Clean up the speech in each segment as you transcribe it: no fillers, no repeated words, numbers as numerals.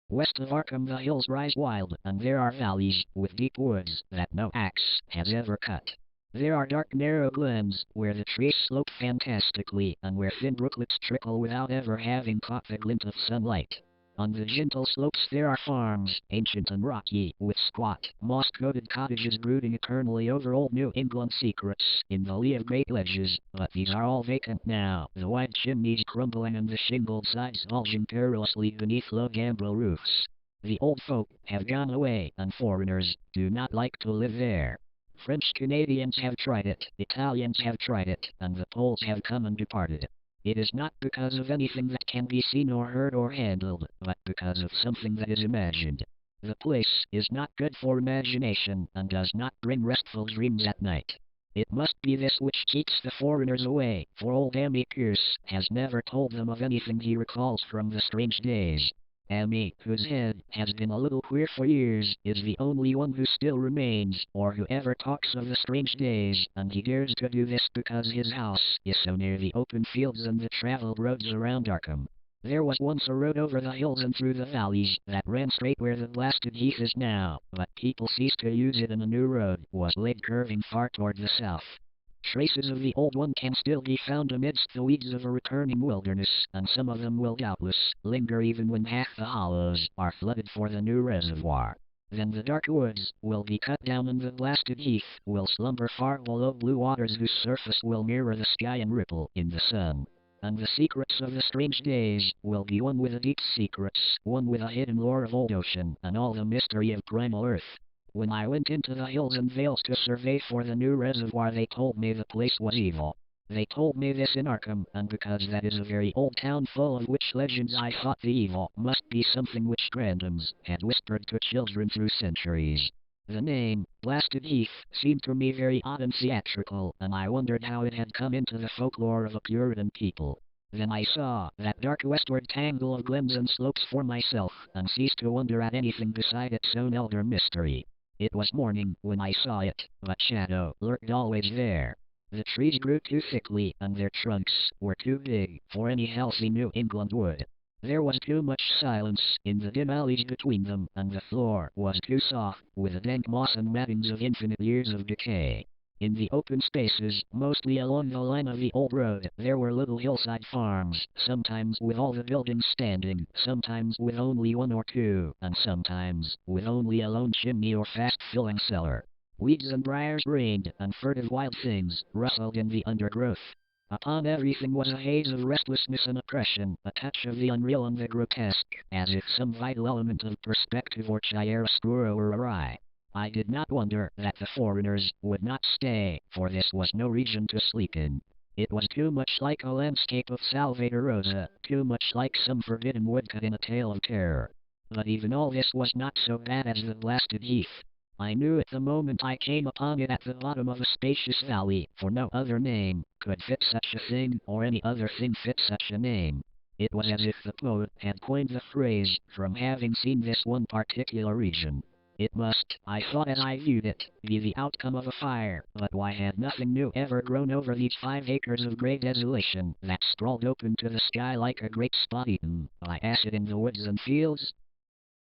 West of Arkham the hills rise wild, and there are valleys, with deep woods, that no axe has ever cut. There are dark narrow glens, where the trees slope fantastically, and where thin brooklets trickle without ever having caught the glint of sunlight. On the gentle slopes there are farms, ancient and rocky, with squat, moss-coated cottages brooding eternally over old New England secrets in the lee of great ledges, but these are all vacant now, the wide chimneys crumbling and the shingled sides bulging perilously beneath low gambrel roofs. The old folk have gone away, and foreigners do not like to live there. French Canadians have tried it, Italians have tried it, and the Poles have come and departed. It is not because of anything that can be seen or heard or handled, but because of something that is imagined. The place is not good for imagination, and does not bring restful dreams at night. It must be this which keeps the foreigners away, for old Ammi Pierce has never told them of anything he recalls from the strange days. Ammi, whose head has been a little queer for years, is the only one who still remains, or who ever talks of the strange days, and he dares to do this because his house is so near the open fields and the traveled roads around Arkham. There was once a road over the hills and through the valleys that ran straight where the blasted heath is now, but people ceased to use it and a new road was laid curving far toward the south. Traces of the old one can still be found amidst the weeds of a returning wilderness, and some of them will doubtless linger even when half the hollows are flooded for the new reservoir. Then the dark woods will be cut down and the blasted heath will slumber far below blue waters whose surface will mirror the sky and ripple in the sun. And the secrets of the strange days will be one with the deep secrets, one with a hidden lore of old ocean, and all the mystery of primal earth. When I went into the hills and vales to survey for the new reservoir, they told me the place was evil. They told me this in Arkham, and because that is a very old town full of witch legends, I thought the evil must be something which grandams had whispered to children through centuries. The name, Blasted Heath, seemed to me very odd and theatrical, and I wondered how it had come into the folklore of a Puritan people. Then I saw that dark westward tangle of glens and slopes for myself, and ceased to wonder at anything beside its own elder mystery. It was morning when I saw it, but shadow lurked always there. The trees grew too thickly, and their trunks were too big for any healthy New England wood. There was too much silence in the dim alleys between them, and the floor was too soft, with the dank moss and mattings of infinite years of decay. In the open spaces, mostly along the line of the old road, there were little hillside farms, sometimes with all the buildings standing, sometimes with only one or two, and sometimes with only a lone chimney or fast-filling cellar. Weeds and briars reigned, and furtive wild things rustled in the undergrowth. Upon everything was a haze of restlessness and oppression, a touch of the unreal and the grotesque, as if some vital element of perspective or chiaroscuro were awry. I did not wonder that the foreigners would not stay, for this was no region to sleep in. It was too much like a landscape of Salvator Rosa, too much like some forbidden woodcut in a tale of terror. But even all this was not so bad as the blasted heath. I knew it the moment I came upon it at the bottom of a spacious valley, for no other name could fit such a thing, or any other thing fit such a name. It was as if the poet had coined the phrase from having seen this one particular region. It must, I thought as I viewed it, be the outcome of a fire, but why had nothing new ever grown over these 5 acres of grey desolation that sprawled open to the sky like a great spot eaten by acid in the woods and fields?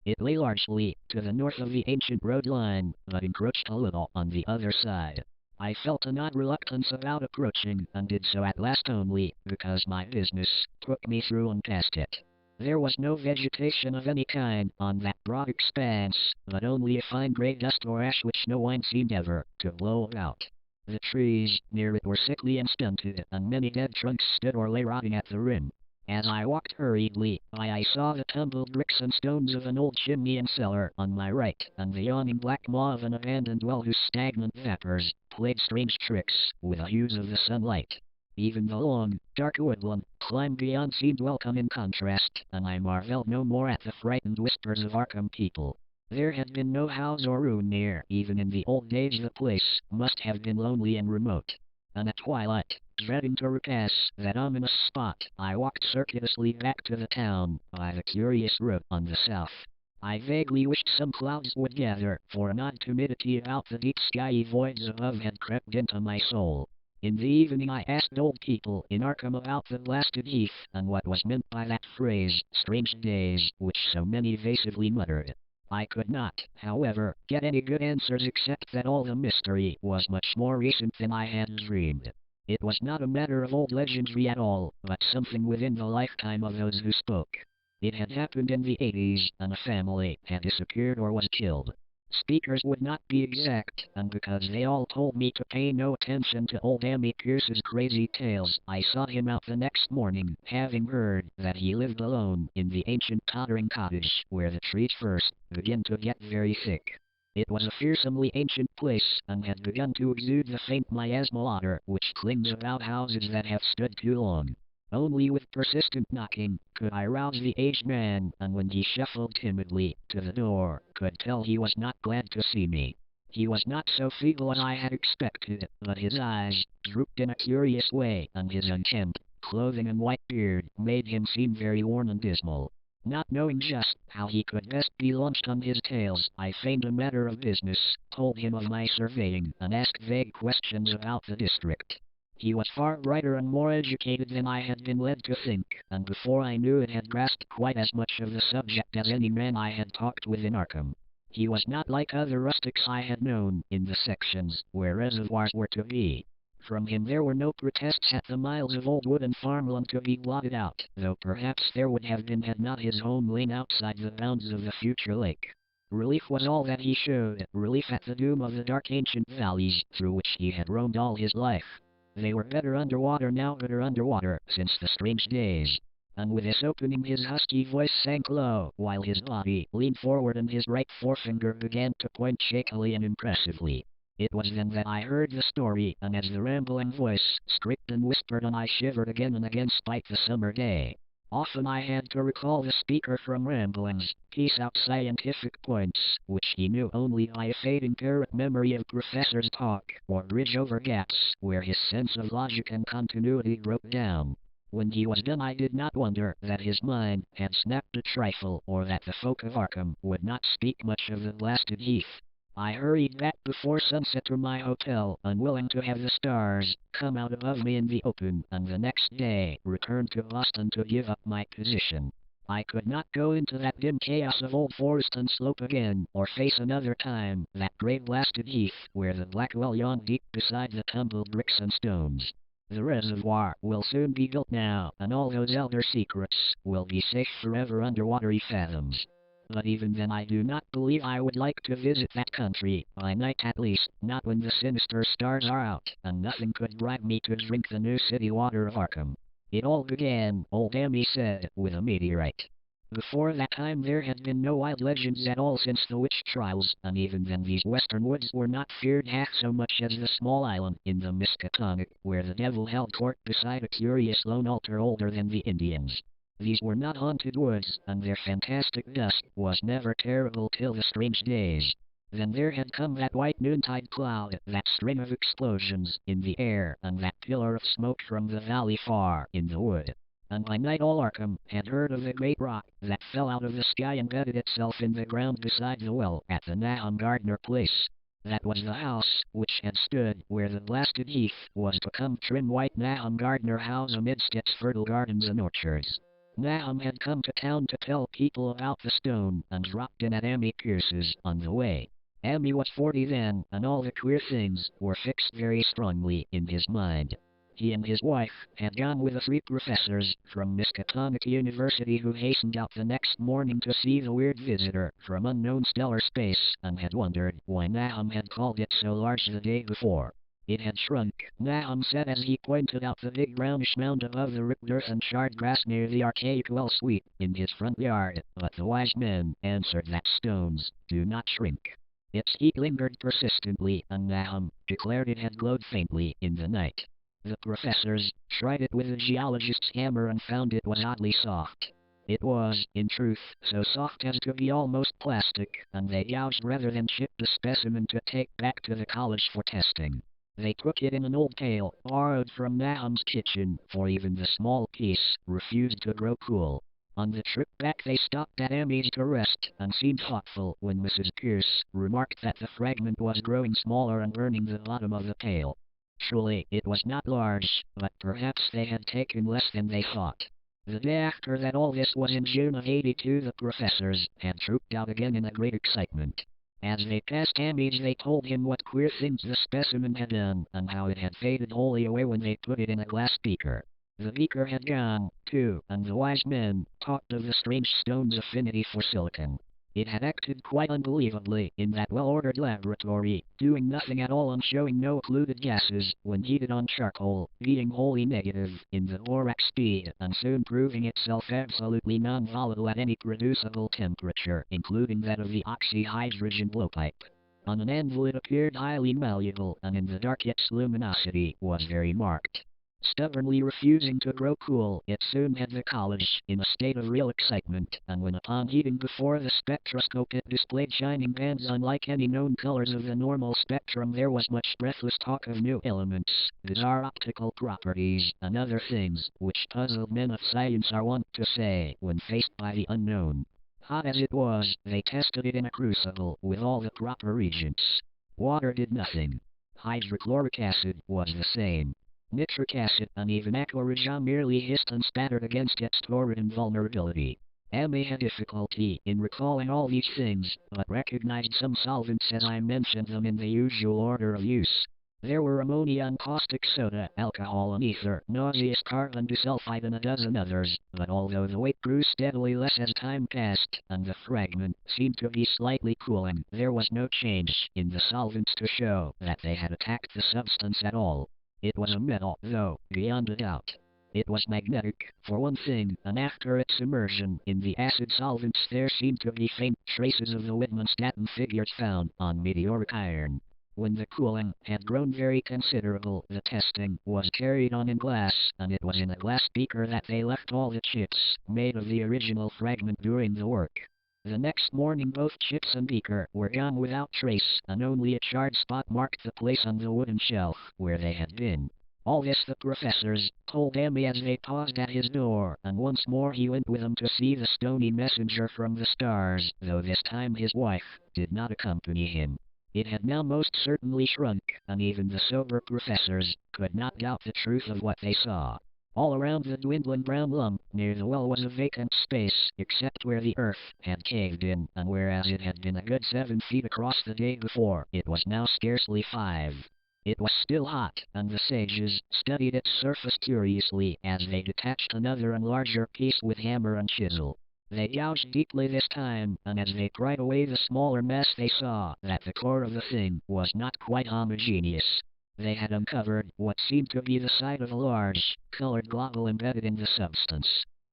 It lay largely to the north of the ancient road line, but encroached a little on the other side. I felt an odd reluctance about approaching, and did so at last only because my business took me through and past it. There was no vegetation of any kind on that broad expanse, but only a fine grey dust or ash which no wind seemed ever to blow about. The trees near it were sickly and stunted, and many dead trunks stood or lay rotting at the rim. As I walked hurriedly by, I saw the tumbled bricks and stones of an old chimney and cellar on my right, and the yawning black maw of an abandoned well whose stagnant vapors played strange tricks with the hues of the sunlight. Even the long, dark woodland climb beyond seemed welcome in contrast, and I marveled no more at the frightened whispers of Arkham people. There had been no house or ruin near. Even in the old days the place must have been lonely and remote. And at twilight, dreading to repass that ominous spot, I walked circuitously back to the town by the curious route on the south. I vaguely wished some clouds would gather, for an odd timidity about the deep skyey voids above had crept into my soul. In the evening I asked old people in Arkham about the blasted heath and what was meant by that phrase, strange days, which so many evasively muttered. I could not, however, get any good answers except that all the mystery was much more recent than I had dreamed. It was not a matter of old legendry at all, but something within the lifetime of those who spoke. It had happened in the 80s, and a family had disappeared or was killed. Speakers would not be exact, and because they all told me to pay no attention to old Ammi Pierce's crazy tales, I sought him out the next morning, having heard that he lived alone in the ancient tottering cottage, where the trees first began to get very thick. It was a fearsomely ancient place, and had begun to exude the faint miasmal odor which clings about houses that have stood too long. Only with persistent knocking could I rouse the aged man, and when he shuffled timidly to the door, could tell he was not glad to see me. He was not so feeble as I had expected, but his eyes drooped in a curious way, and his unkempt clothing and white beard made him seem very worn and dismal. Not knowing just how he could best be launched on his tales, I feigned a matter of business, told him of my surveying, and asked vague questions about the district. He was far brighter and more educated than I had been led to think, and before I knew it had grasped quite as much of the subject as any man I had talked with in Arkham. He was not like other rustics I had known in the sections where reservoirs were to be. From him there were no protests at the miles of old wood and farmland to be blotted out, though perhaps there would have been had not his home lain outside the bounds of the future lake. Relief was all that he showed, relief at the doom of the dark ancient valleys through which he had roamed all his life. They were better underwater since the strange days. And with this opening his husky voice sank low, while his body leaned forward and his right forefinger began to point shakily and impressively. It was then that I heard the story, and as the rambling voice scraped and whispered and I shivered again and again spite the summer day. Often I had to recall the speaker from ramblings, piece out scientific points, which he knew only by a fading parrot memory of professors' talk, or bridge over gaps where his sense of logic and continuity broke down. When he was done I did not wonder that his mind had snapped a trifle, or that the folk of Arkham would not speak much of the blasted heath. I hurried back before sunset to my hotel, unwilling to have the stars come out above me in the open, and the next day returned to Boston to give up my position. I could not go into that dim chaos of old forest and slope again, or face another time that great blasted heath where the black well yawned deep beside the tumbled bricks and stones. The reservoir will soon be built now, and all those elder secrets will be safe forever under watery fathoms. But even then I do not believe I would like to visit that country, by night at least, not when the sinister stars are out, and nothing could bribe me to drink the new city water of Arkham. It all began, old Ammi said, with a meteorite. Before that time there had been no wild legends at all since the witch trials, and even then these western woods were not feared half so much as the small island in the Miskatonic, where the devil held court beside a curious lone altar older than the Indians. These were not haunted woods, and their fantastic dusk was never terrible till the strange days. Then there had come that white noontide cloud, that string of explosions in the air, and that pillar of smoke from the valley far in the wood. And by night all Arkham had heard of the great rock that fell out of the sky and bedded itself in the ground beside the well at the Nahum Gardner place. That was the house which had stood where the blasted heath was to come trim white Nahum Gardner house amidst its fertile gardens and orchards. Nahum had come to town to tell people about the stone, and dropped in at Ammi Pierce's on the way. Ammi was 40 then, and all the queer things were fixed very strongly in his mind. He and his wife had gone with the 3 professors from Miskatonic University who hastened out the next morning to see the weird visitor from unknown stellar space, and had wondered why Nahum had called it so large the day before. It had shrunk, Nahum said as he pointed out the big brownish mound above the ripped earth and charred grass near the archaic well sweep in his front yard, but the wise men answered that stones do not shrink. Its heat lingered persistently, and Nahum declared it had glowed faintly in the night. The professors tried it with a geologist's hammer and found it was oddly soft. It was, in truth, so soft as to be almost plastic, and they gouged rather than chipped the specimen to take back to the college for testing. They took it in an old pail, borrowed from Nahum's kitchen, for even the small piece refused to grow cool. On the trip back they stopped at Ammi's to rest, and seemed thoughtful when Mrs. Pierce remarked that the fragment was growing smaller and burning the bottom of the pail. Surely it was not large, but perhaps they had taken less than they thought. The day after that, all this was in June of '82, the professors had trooped out again in a great excitement. As they passed Ammi, they told him what queer things the specimen had done, and how it had faded wholly away when they put it in a glass beaker. The beaker had gone, too, and the wise men talked of the strange stone's affinity for silicon. It had acted quite unbelievably in that well-ordered laboratory, doing nothing at all and showing no occluded gases when heated on charcoal, being wholly negative in the borax speed, and soon proving itself absolutely non-volatile at any producible temperature, including that of the oxyhydrogen blowpipe. On an anvil it appeared highly malleable, and in the dark its luminosity was very marked. Stubbornly refusing to grow cool, it soon had the college in a state of real excitement, and when upon heating before the spectroscope it displayed shining bands unlike any known colors of the normal spectrum, there was much breathless talk of new elements, bizarre optical properties, and other things, which puzzled men of science are wont to say when faced by the unknown. Hot as it was, they tested it in a crucible with all the proper reagents. Water did nothing. Hydrochloric acid was the same. Nitric acid and even aquaregion merely hissed and spattered against its torrid invulnerability. Ammi had difficulty in recalling all these things, but recognized some solvents as I mentioned them in the usual order of use. There were ammonia and caustic soda, alcohol and ether, nauseous carbon disulfide and a dozen others, but although the weight grew steadily less as time passed, and the fragment seemed to be slightly cooling, there was no change in the solvents to show that they had attacked the substance at all. It was a metal, though, beyond a doubt. It was magnetic, for one thing, and after its immersion in the acid solvents there seemed to be faint traces of the Widmanstatten figures found on meteoric iron. When the cooling had grown very considerable, the testing was carried on in glass, and it was in a glass beaker that they left all the chips made of the original fragment during the work. The next morning both chips and beaker were gone without trace, and only a charred spot marked the place on the wooden shelf where they had been. All this the professors told Ammi as they paused at his door, and once more he went with them to see the stony messenger from the stars, though this time his wife did not accompany him. It had now most certainly shrunk, and even the sober professors could not doubt the truth of what they saw. All around the dwindling brown lump near the well was a vacant space, except where the earth had caved in, and whereas it had been a good 7 feet across the day before, it was now scarcely 5. It was still hot, and the sages studied its surface curiously as they detached another and larger piece with hammer and chisel. They gouged deeply this time, and as they pried away the smaller mass they saw that the core of the thing was not quite homogeneous. They had uncovered what seemed to be the side of a large, colored globule embedded in the substance.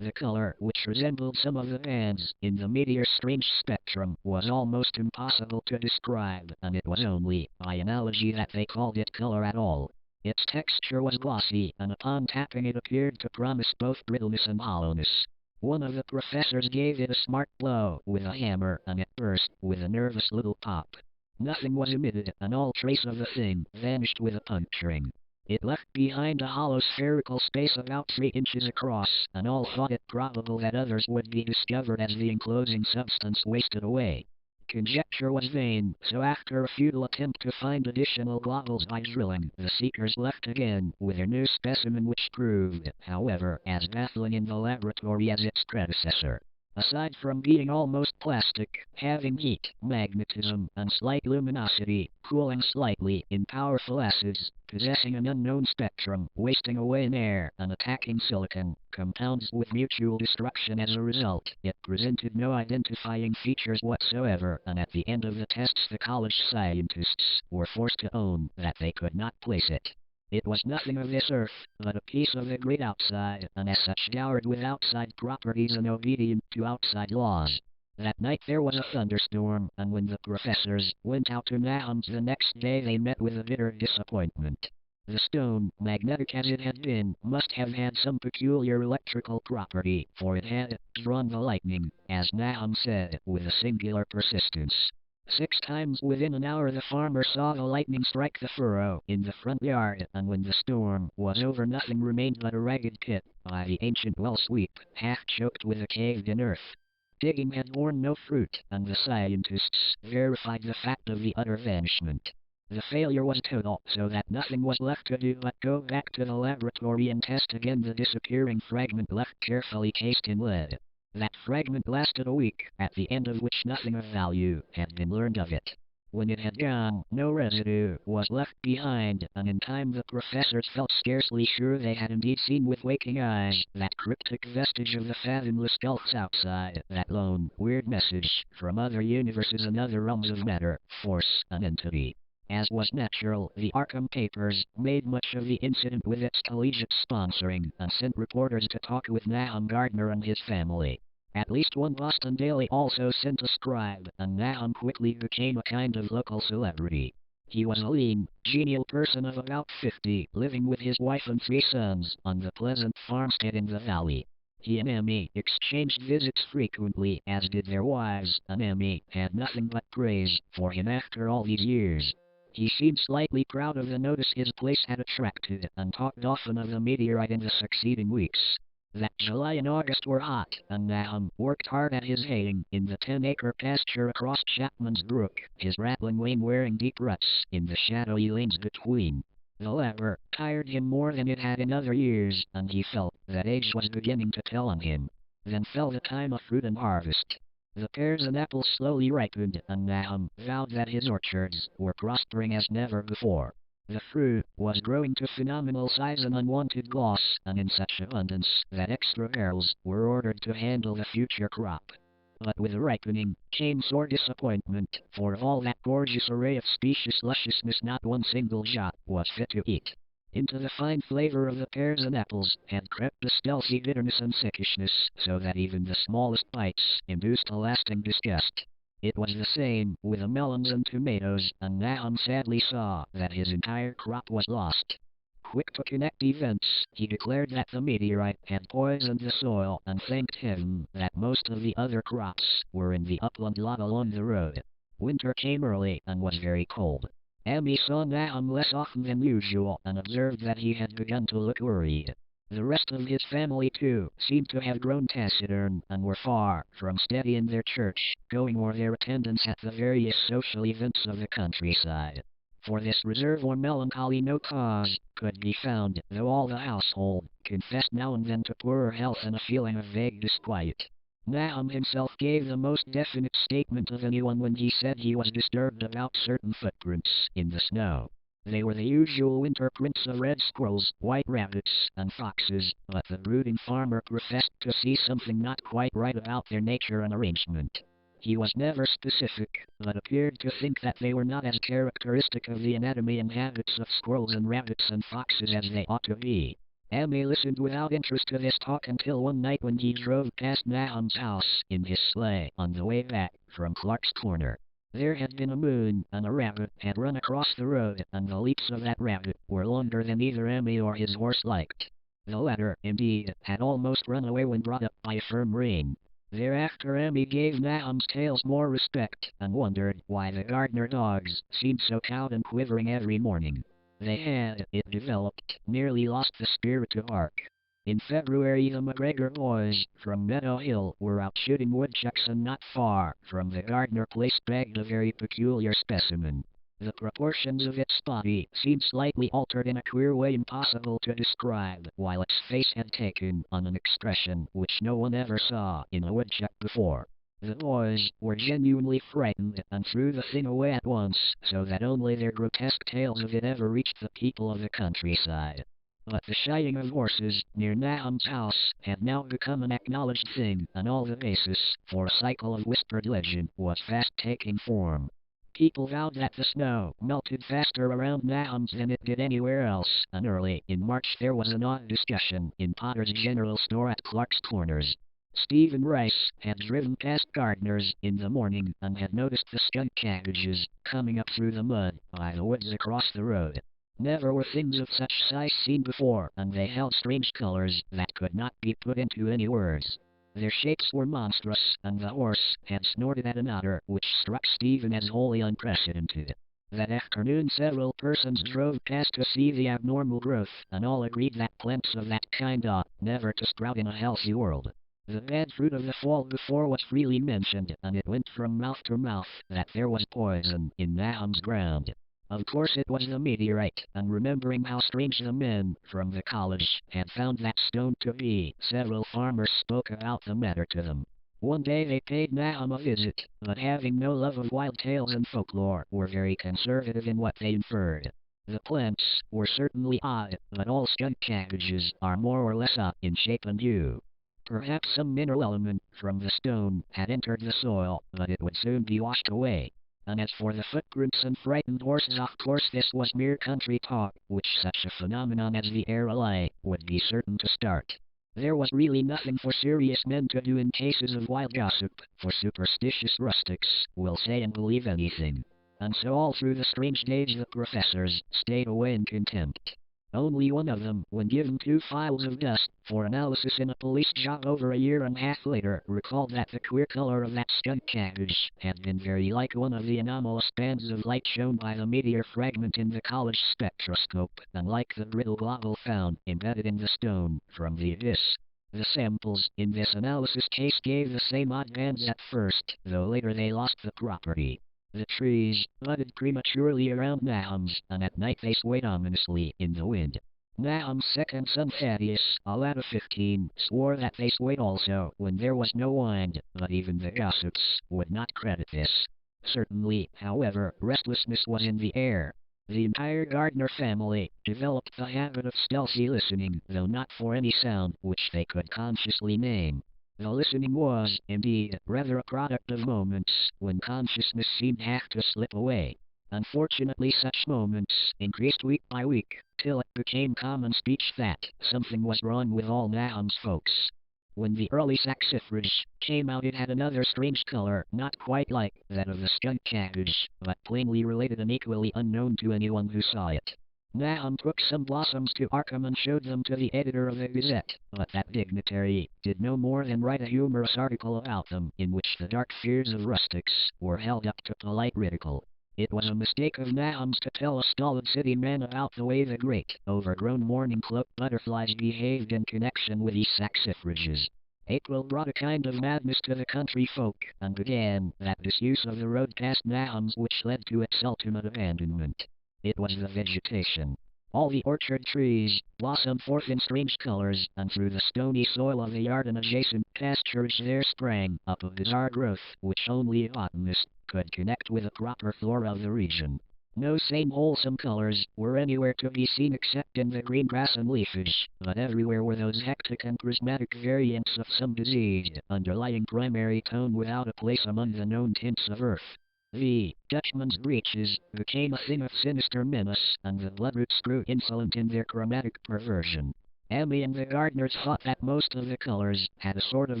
The color, which resembled some of the bands in the meteor's strange spectrum, was almost impossible to describe, and it was only by analogy that they called it color at all. Its texture was glossy, and upon tapping it appeared to promise both brittleness and hollowness. One of the professors gave it a smart blow with a hammer, and it burst with a nervous little pop. Nothing was emitted, and all trace of the thing vanished with a puncturing. It left behind a hollow spherical space about 3 inches across, and all thought it probable that others would be discovered as the enclosing substance wasted away. Conjecture was vain, so after a futile attempt to find additional globules by drilling, the seekers left again with a new specimen which proved, however, as baffling in the laboratory as its predecessor. Aside from being almost plastic, having heat, magnetism, and slight luminosity, cooling slightly in powerful acids, possessing an unknown spectrum, wasting away in air, and attacking silicon, compounds with mutual destruction as a result, it presented no identifying features whatsoever, and at the end of the tests the college scientists were forced to own that they could not place it. It was nothing of this earth, but a piece of the great outside, and as such dowered with outside properties and obedient to outside laws. That night there was a thunderstorm, and when the professors went out to Nahum's the next day they met with a bitter disappointment. The stone, magnetic as it had been, must have had some peculiar electrical property, for it had drawn the lightning, as Nahum said, with a singular persistence. 6 times within an hour the farmer saw the lightning strike the furrow in the front yard, and when the storm was over nothing remained but a ragged pit by the ancient well sweep, half choked with a caved-in earth. Digging had borne no fruit, and the scientists verified the fact of the utter vanishment. The failure was total, so that nothing was left to do but go back to the laboratory and test again the disappearing fragment left carefully cased in lead. That fragment lasted a week, at the end of which nothing of value had been learned of it. When it had gone, no residue was left behind, and in time the professors felt scarcely sure they had indeed seen with waking eyes that cryptic vestige of the fathomless gulfs outside, that lone, weird message from other universes and other realms of matter, force, and entity. As was natural, the Arkham papers made much of the incident with its collegiate sponsoring, and sent reporters to talk with Nahum Gardner and his family. At least one Boston daily also sent a scribe, and Nahum quickly became a kind of local celebrity. He was a lean, genial person of about 50, living with his wife and 3 sons on the pleasant farmstead in the valley. He and Ammi exchanged visits frequently, as did their wives, and Ammi had nothing but praise for him after all these years. He seemed slightly proud of the notice his place had attracted, and talked often of the meteorite in the succeeding weeks. That July and August were hot, and Nahum worked hard at his haying in the 10-acre pasture across Chapman's Brook, his rattling wain wearing deep ruts in the shadowy lanes between. The labor tired him more than it had in other years, and he felt that age was beginning to tell on him. Then fell the time of fruit and harvest. The pears and apples slowly ripened, and Nahum vowed that his orchards were prospering as never before. The fruit was growing to phenomenal size and unwanted gloss, and in such abundance that extra barrels were ordered to handle the future crop. But with the ripening came sore disappointment, for of all that gorgeous array of specious lusciousness not one single jot was fit to eat. Into the fine flavor of the pears and apples had crept a stealthy bitterness and sickishness, so that even the smallest bites induced a lasting disgust. It was the same with the melons and tomatoes, and Nahum sadly saw that his entire crop was lost. Quick to connect events, he declared that the meteorite had poisoned the soil, and thanked heaven that most of the other crops were in the upland lot along the road. Winter came early, and was very cold. Ammi saw Nahum less often than usual, and observed that he had begun to look worried. The rest of his family, too, seemed to have grown taciturn, and were far from steady in their church-going or their attendance at the various social events of the countryside. For this reserve or melancholy no cause could be found, though all the household confessed now and then to poorer health and a feeling of vague disquiet. Nahum himself gave the most definite statement of anyone when he said he was disturbed about certain footprints in the snow. They were the usual winter prints of red squirrels, white rabbits, and foxes, but the brooding farmer professed to see something not quite right about their nature and arrangement. He was never specific, but appeared to think that they were not as characteristic of the anatomy and habits of squirrels and rabbits and foxes as they ought to be. Ammi listened without interest to this talk until one night when he drove past Nahum's house in his sleigh on the way back from Clark's Corner. There had been a moon, and a rabbit had run across the road, and the leaps of that rabbit were longer than either Ammi or his horse liked. The latter, indeed, had almost run away when brought up by a firm rein. Thereafter Ammi gave Nahum's tales more respect, and wondered why the Gardner dogs seemed so cowed and quivering every morning. They had, it developed, nearly lost the spirit of Ark. In February the McGregor boys from Meadow Hill were out shooting woodchucks, and not far from the Gardner place bagged a very peculiar specimen. The proportions of its body seemed slightly altered in a queer way impossible to describe, while its face had taken on an expression which no one ever saw in a woodchuck before. The boys were genuinely frightened, and threw the thing away at once, so that only their grotesque tales of it ever reached the people of the countryside. But the shying of horses near Nahum's house had now become an acknowledged thing, and all the basis for a cycle of whispered legend was fast taking form. People vowed that the snow melted faster around Nahum's than it did anywhere else, and early in March there was an odd discussion in Potter's General Store at Clark's Corners. Stephen Rice had driven past Gardner's in the morning, and had noticed the skunk cabbages coming up through the mud by the woods across the road. Never were things of such size seen before, and they held strange colors that could not be put into any words. Their shapes were monstrous, and the horse had snorted at an otter which struck Stephen as wholly unprecedented. That afternoon several persons drove past to see the abnormal growth, and all agreed that plants of that kind ought never to sprout in a healthy world. The bad fruit of the fall before was freely mentioned, and it went from mouth to mouth that there was poison in Nahum's ground. Of course it was the meteorite, and remembering how strange the men from the college had found that stone to be, several farmers spoke about the matter to them. One day they paid Nahum a visit, but having no love of wild tales and folklore, were very conservative in what they inferred. The plants were certainly odd, but all skunk cabbages are more or less odd in shape and hue. Perhaps some mineral element from the stone had entered the soil, but it would soon be washed away. And as for the footprints and frightened horses, of course this was mere country talk, which such a phenomenon as the aerolite would be certain to start. There was really nothing for serious men to do in cases of wild gossip, for superstitious rustics will say and believe anything. And so all through the strange days the professors stayed away in contempt. Only one of them, when given 2 files of dust for analysis in a police job over a year and a half later, recalled that the queer color of that skunk cabbage had been very like one of the anomalous bands of light shown by the meteor fragment in the college spectroscope, and like the brittle globule found embedded in the stone from the abyss. The samples in this analysis case gave the same odd bands at first, though later they lost the property. The trees budded prematurely around Nahum's, and at night they swayed ominously in the wind. Nahum's second son Thaddeus, a lad of 15, swore that they swayed also when there was no wind, but even the gossips would not credit this. Certainly, however, restlessness was in the air. The entire Gardner family developed the habit of stealthy listening, though not for any sound which they could consciously name. The listening was, indeed, rather a product of moments when consciousness seemed half to slip away. Unfortunately, such moments increased week by week, till it became common speech that something was wrong with all Nahum's folks. When the early saxifrage came out, it had another strange color, not quite like that of the skunk cabbage, but plainly related and equally unknown to anyone who saw it. Nahum took some blossoms to Arkham and showed them to the editor of the Gazette, but that dignitary did no more than write a humorous article about them, in which the dark fears of rustics were held up to polite ridicule. It was a mistake of Nahum's to tell a stolid city man about the way the great, overgrown morning-cloak butterflies behaved in connection with these saxifrages. April brought a kind of madness to the country folk, and began that disuse of the road past Nahum's which led to its ultimate abandonment. It was the vegetation. All the orchard trees blossomed forth in strange colors, and through the stony soil of the yard and adjacent pasturage there sprang up a bizarre growth which only a botanist could connect with the proper flora of the region. No same wholesome colors were anywhere to be seen except in the green grass and leafage, but everywhere were those hectic and prismatic variants of some diseased, underlying primary tone without a place among the known tints of earth. The Dutchman's breeches became a thing of sinister menace, and the bloodroots grew insolent in their chromatic perversion. Ammi and the gardeners thought that most of the colors had a sort of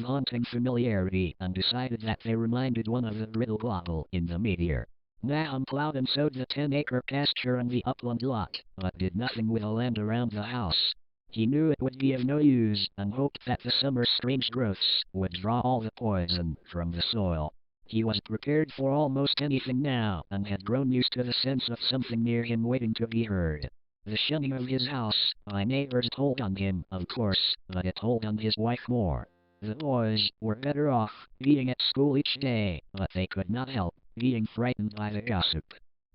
haunting familiarity, and decided that they reminded one of the brittle globule in the meteor. Nahum plowed and sowed the 10-acre pasture and the upland lot, but did nothing with the land around the house. He knew it would be of no use, and hoped that the summer's strange growths would draw all the poison from the soil. He was prepared for almost anything now, and had grown used to the sense of something near him waiting to be heard. The shunning of his house by neighbors told on him, of course, but it told on his wife more. The boys were better off being at school each day, but they could not help being frightened by the gossip.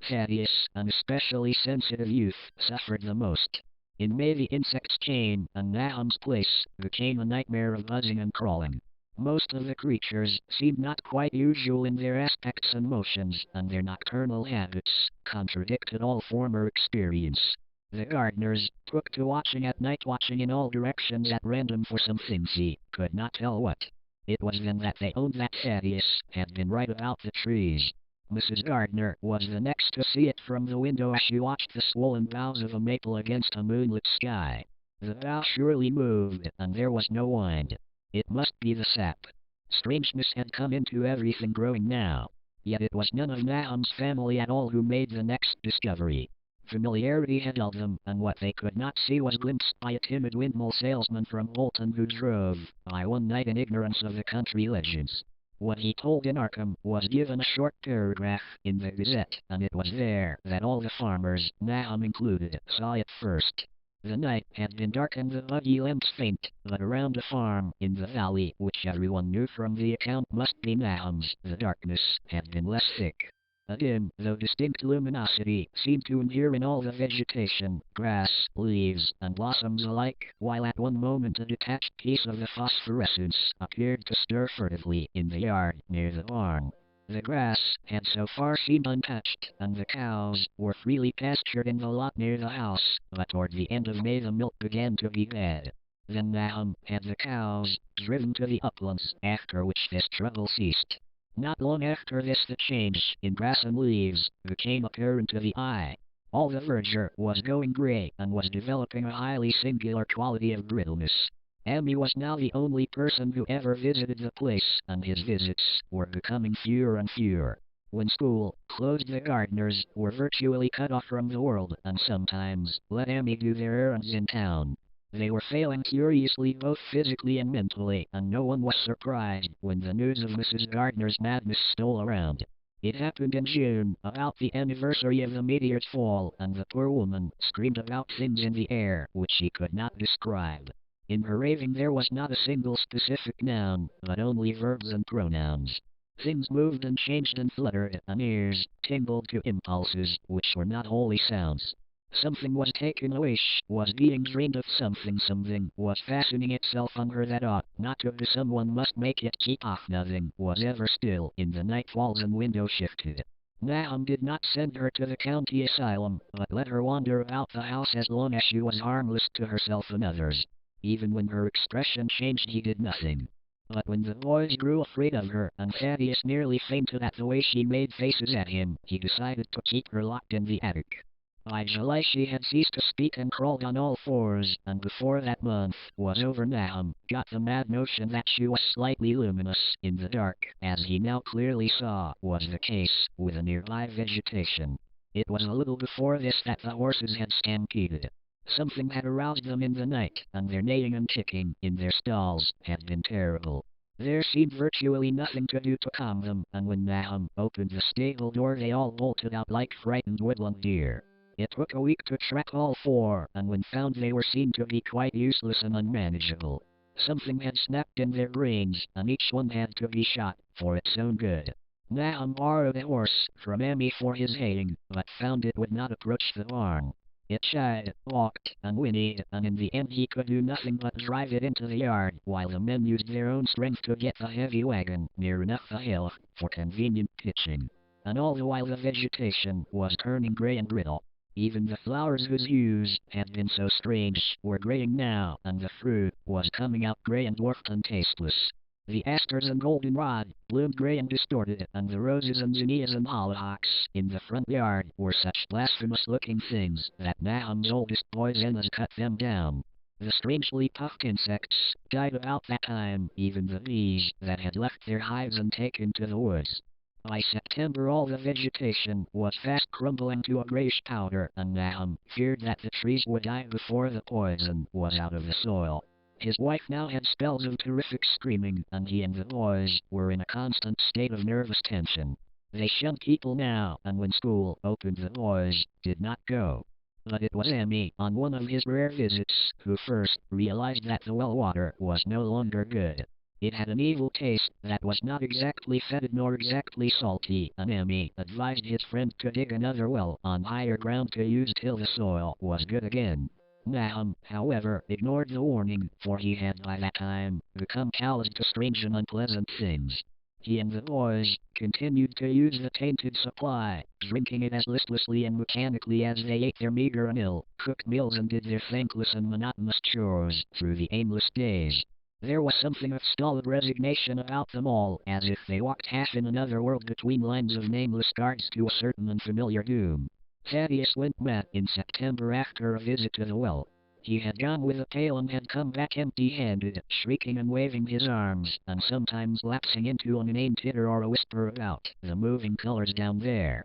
Thaddeus, an especially sensitive youth, suffered the most. In May the insects came, and Nahum's place became a nightmare of buzzing and crawling. Most of the creatures seemed not quite usual in their aspects and motions, and their nocturnal habits contradicted all former experience. The gardeners took to watching at night, watching in all directions at random for some things he could not tell what. It was then that they owned that Thaddeus had been right about the trees. Mrs. Gardner was the next to see it from the window as she watched the swollen boughs of a maple against a moonlit sky. The bough surely moved, and there was no wind. It must be the sap. Strangeness had come into everything growing now. Yet it was none of Nahum's family at all who made the next discovery. Familiarity had held them, and what they could not see was glimpsed by a timid windmill salesman from Bolton who drove by one night in ignorance of the country legends. What he told in Arkham was given a short paragraph in the Gazette, and it was there that all the farmers, Nahum included, saw it first. The night had been dark and the buggy lamps faint, but around a farm in the valley, which everyone knew from the account must be Nahum's, the darkness had been less thick. A dim, though distinct luminosity seemed to inhere in all the vegetation, grass, leaves, and blossoms alike, while at one moment a detached piece of the phosphorescence appeared to stir furtively in the yard near the barn. The grass had so far seemed untouched, and the cows were freely pastured in the lot near the house, but toward the end of May the milk began to be bad. Then Nahum had the cows driven to the uplands, after which this trouble ceased. Not long after this the change in grass and leaves became apparent to the eye. All the verdure was going gray and was developing a highly singular quality of brittleness. Ammi was now the only person who ever visited the place, and his visits were becoming fewer and fewer. When school closed, the gardeners were virtually cut off from the world, and sometimes let Ammi do their errands in town. They were failing curiously both physically and mentally, and no one was surprised when the news of Mrs. Gardner's madness stole around. It happened in June, about the anniversary of the meteor's fall, and the poor woman screamed about things in the air which she could not describe. In her raving there was not a single specific noun, but only verbs and pronouns. Things moved and changed and fluttered, and ears tingled to impulses which were not wholly sounds. Something was taken away, was being drained of something, something was fastening itself on her that ought not to be, someone must make it keep off. Nothing was ever still in the night, walls and windows shifted. Nahum did not send her to the county asylum, but let her wander about the house as long as she was harmless to herself and others. Even when her expression changed he did nothing. But when the boys grew afraid of her, and Thaddeus nearly fainted at the way she made faces at him, he decided to keep her locked in the attic. By July she had ceased to speak and crawled on all fours, and before that month was over Nahum got the mad notion that she was slightly luminous in the dark, as he now clearly saw was the case with the nearby vegetation. It was a little before this that the horses had stampeded. Something had aroused them in the night, and their neighing and kicking in their stalls had been terrible. There seemed virtually nothing to do to calm them, and when Nahum opened the stable door they all bolted out like frightened woodland deer. It took a week to track all four, and when found they were seen to be quite useless and unmanageable. Something had snapped in their brains, and each one had to be shot for its own good. Nahum borrowed a horse from Ammi for his haying, but found it would not approach the barn. It shied, walked, and whinnied, and in the end he could do nothing but drive it into the yard, while the men used their own strength to get the heavy wagon near enough the hill for convenient pitching. And all the while the vegetation was turning gray and brittle. Even the flowers whose hues had been so strange were graying now, and the fruit was coming out gray and dwarfed and tasteless. The asters and goldenrod bloomed gray and distorted, and the roses and zinnias and hollyhocks in the front yard were such blasphemous-looking things that Nahum's oldest boy Zenas cut them down. The strangely puffed insects died about that time, even the bees that had left their hives and taken to the woods. By September all the vegetation was fast crumbling to a grayish powder, and Nahum feared that the trees would die before the poison was out of the soil. His wife now had spells of terrific screaming, and he and the boys were in a constant state of nervous tension. They shunned people now, and when school opened the boys did not go. But it was Ammi, on one of his rare visits, who first realized that the well water was no longer good. It had an evil taste that was not exactly fetid nor exactly salty, and Ammi advised his friend to dig another well on higher ground to use till the soil was good again. Nahum, however, ignored the warning, for he had by that time become calloused to strange and unpleasant things. He and the boys continued to use the tainted supply, drinking it as listlessly and mechanically as they ate their meager and ill-cooked meals and did their thankless and monotonous chores through the aimless days. There was something of stolid resignation about them all, as if they walked half in another world between lines of nameless guards to a certain unfamiliar doom. Thaddeus went back in September after a visit to the well. He had gone with a pail and had come back empty-handed, shrieking and waving his arms, and sometimes lapsing into an inane titter or a whisper about the moving colors down there.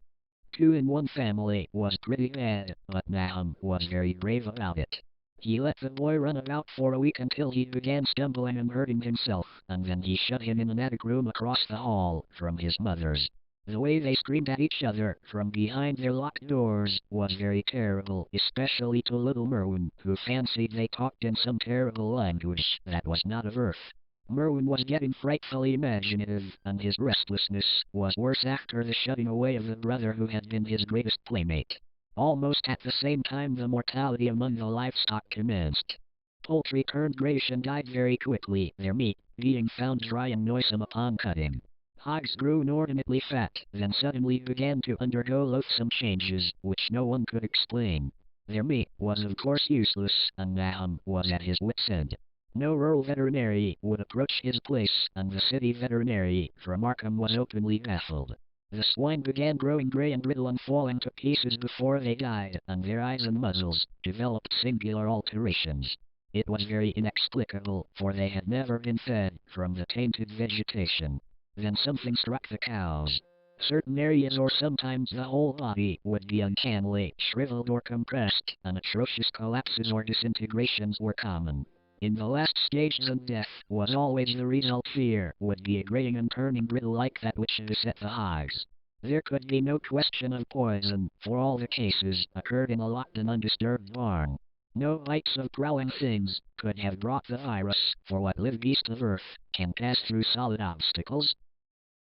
2 in one family was pretty bad, but Nahum was very brave about it. He let the boy run about for a week until he began stumbling and hurting himself, and then he shut him in an attic room across the hall from his mother's. The way they screamed at each other from behind their locked doors was very terrible, especially to little Merwin, who fancied they talked in some terrible language that was not of earth. Merwin was getting frightfully imaginative, and his restlessness was worse after the shutting away of the brother who had been his greatest playmate. Almost at the same time the mortality among the livestock commenced. Poultry turned grayish and died very quickly, their meat being found dry and noisome upon cutting. Hogs grew inordinately fat, then suddenly began to undergo loathsome changes, which no one could explain. Their meat was of course useless, and Nahum was at his wit's end. No rural veterinary would approach his place, and the city veterinary from Arkham was openly baffled. The swine began growing gray and brittle and falling to pieces before they died, and their eyes and muzzles developed singular alterations. It was very inexplicable, for they had never been fed from the tainted vegetation. Then something struck the cows. Certain areas or sometimes the whole body would be uncannily shriveled or compressed, and atrocious collapses or disintegrations were common. In the last stages and death was always the result. Fear would be a graying and turning brittle like that which beset the hogs. There could be no question of poison, for all the cases occurred in a locked and undisturbed barn. No bites of prowling things could have brought the virus, for what live east of Earth can pass through solid obstacles.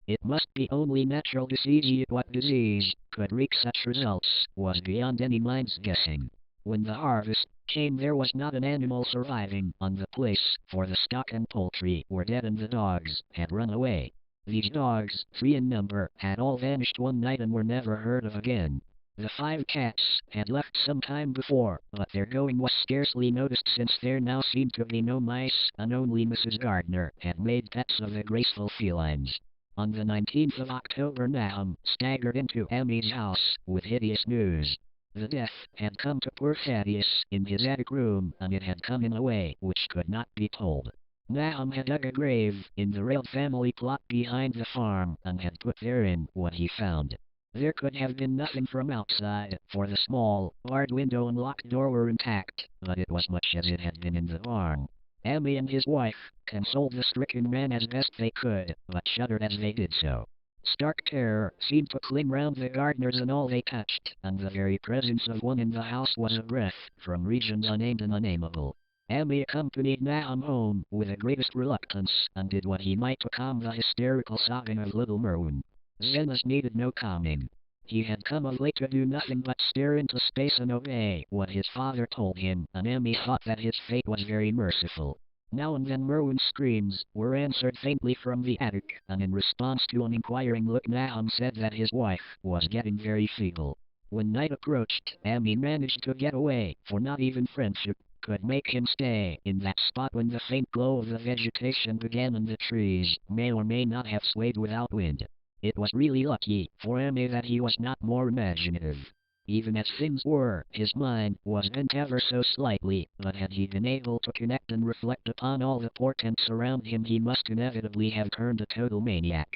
It must be only natural disease, yet what disease could wreak such results was beyond any mind's guessing. When the harvest came there was not an animal surviving on the place, for the stock and poultry were dead and the dogs had run away. These dogs, 3 in number, had all vanished one night and were never heard of again. The 5 cats had left some time before, but their going was scarcely noticed since there now seemed to be no mice, and only Mrs. Gardner had made pets of the graceful felines. On the 19th of October Nahum staggered into Ammi's house with hideous news. The death had come to poor Thaddeus in his attic room, and it had come in a way which could not be told. Nahum had dug a grave in the railed family plot behind the farm, and had put therein what he found. There could have been nothing from outside, for the small, barred window and locked door were intact, but it was much as it had been in the barn. Ammi and his wife consoled the stricken man as best they could, but shuddered as they did so. Stark terror seemed to cling round the gardeners and all they touched, and the very presence of one in the house was a breath from regions unnamed and unnameable. Ammi accompanied Nahum home with the greatest reluctance, and did what he might to calm the hysterical sobbing of little Merwin. Zenas needed no calming. He had come of late to do nothing but stare into space and obey what his father told him, and Ammi thought that his fate was very merciful. Now and then Merwin's screams were answered faintly from the attic, and in response to an inquiring look Nahum said that his wife was getting very feeble. When night approached, Ammi managed to get away, for not even friendship could make him stay in that spot when the faint glow of the vegetation began and the trees may or may not have swayed without wind. It was really lucky for Ammi that he was not more imaginative. Even as things were, his mind was bent ever so slightly, but had he been able to connect and reflect upon all the portents around him he must inevitably have turned a total maniac.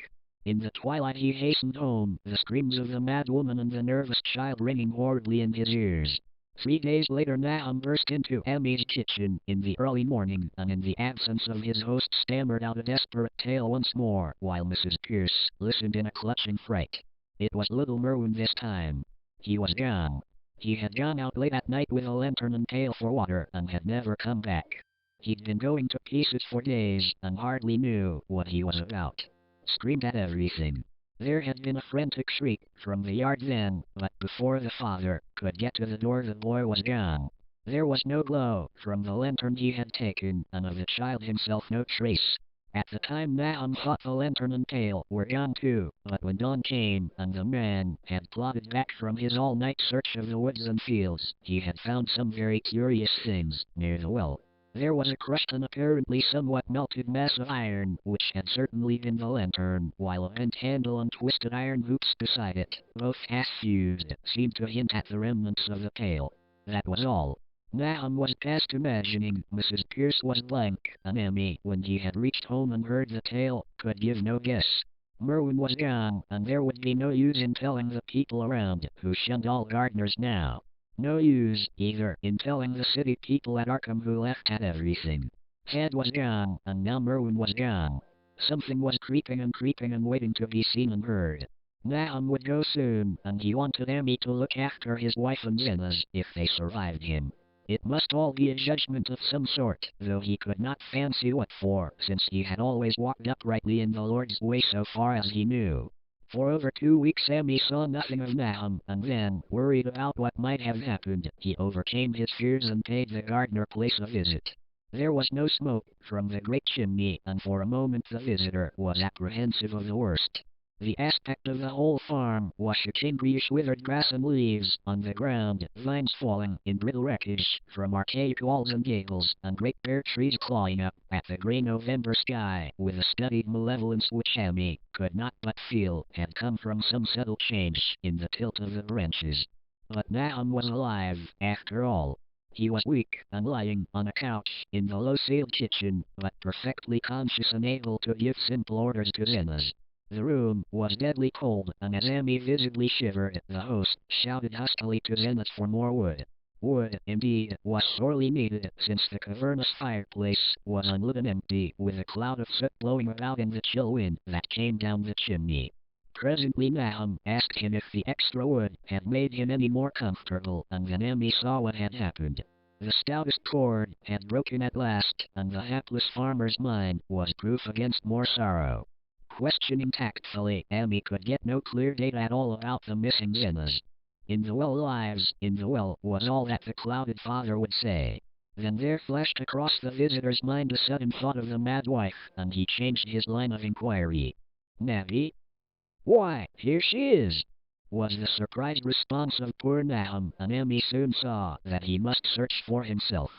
In the twilight he hastened home, the screams of the mad woman and the nervous child ringing horribly in his ears. 3 days later Nahum burst into Ammi's kitchen in the early morning, and in the absence of his host stammered out a desperate tale once more, while Mrs. Pierce listened in a clutching fright. It was little Merwin this time. He was gone. He had gone out late at night with a lantern and pail for water, and had never come back. He'd been going to pieces for days, and hardly knew what he was about. Screamed at everything. There had been a frantic shriek from the yard then, but before the father could get to the door the boy was gone. There was no glow from the lantern he had taken, and of the child himself no trace. At the time Nahum thought the lantern and pail were gone too, but when dawn came and the man had plodded back from his all-night search of the woods and fields, he had found some very curious things near the well. There was a crushed and apparently somewhat melted mass of iron, which had certainly been the lantern, while a bent handle and twisted iron hoops beside it, both half-fused, seemed to hint at the remnants of the pail. That was all. Nahum was past imagining. Mrs. Pierce was blank, and Ammi, when he had reached home and heard the tale, could give no guess. Merwin was gone, and there would be no use in telling the people around, who shunned all gardeners now. No use, either, in telling the city people at Arkham who laughed at everything. Thad was gone, and now Merwin was gone. Something was creeping and waiting to be seen and heard. Nahum would go soon, and he wanted Ammi to look after his wife and Zenas, if they survived him. It must all be a judgment of some sort, though he could not fancy what for, since he had always walked uprightly in the Lord's way so far as he knew. For over 2 weeks Ammi saw nothing of Nahum, and then, worried about what might have happened, he overcame his fears and paid the gardener place a visit. There was no smoke from the great chimney, and for a moment the visitor was apprehensive of the worst. The aspect of the whole farm was shocking: greenish withered grass and leaves on the ground, vines falling in brittle wreckage from archaic walls and gables, and great bare trees clawing up at the grey November sky with a studied malevolence which Ammi could not but feel had come from some subtle change in the tilt of the branches. But Nahum was alive, after all. He was weak and lying on a couch in the low-ceiled kitchen, but perfectly conscious and able to give simple orders to Zenas. The room was deadly cold, and as Ammi visibly shivered, the host shouted huskily to Zenas for more wood. Wood, indeed, was sorely needed, since the cavernous fireplace was unlit and empty, with a cloud of soot blowing about in the chill wind that came down the chimney. Presently Nahum asked him if the extra wood had made him any more comfortable, and then Ammi saw what had happened. The stoutest cord had broken at last, and the hapless farmer's mind was proof against more sorrow. Questioning tactfully, Ammi could get no clear data at all about the missing Zenas. In the well lives, in the well, was all that the clouded father would say. Then there flashed across the visitor's mind a sudden thought of the mad wife, and he changed his line of inquiry. "Navi? Why, here she is!" was the surprised response of poor Nahum, and Ammi soon saw that he must search for himself.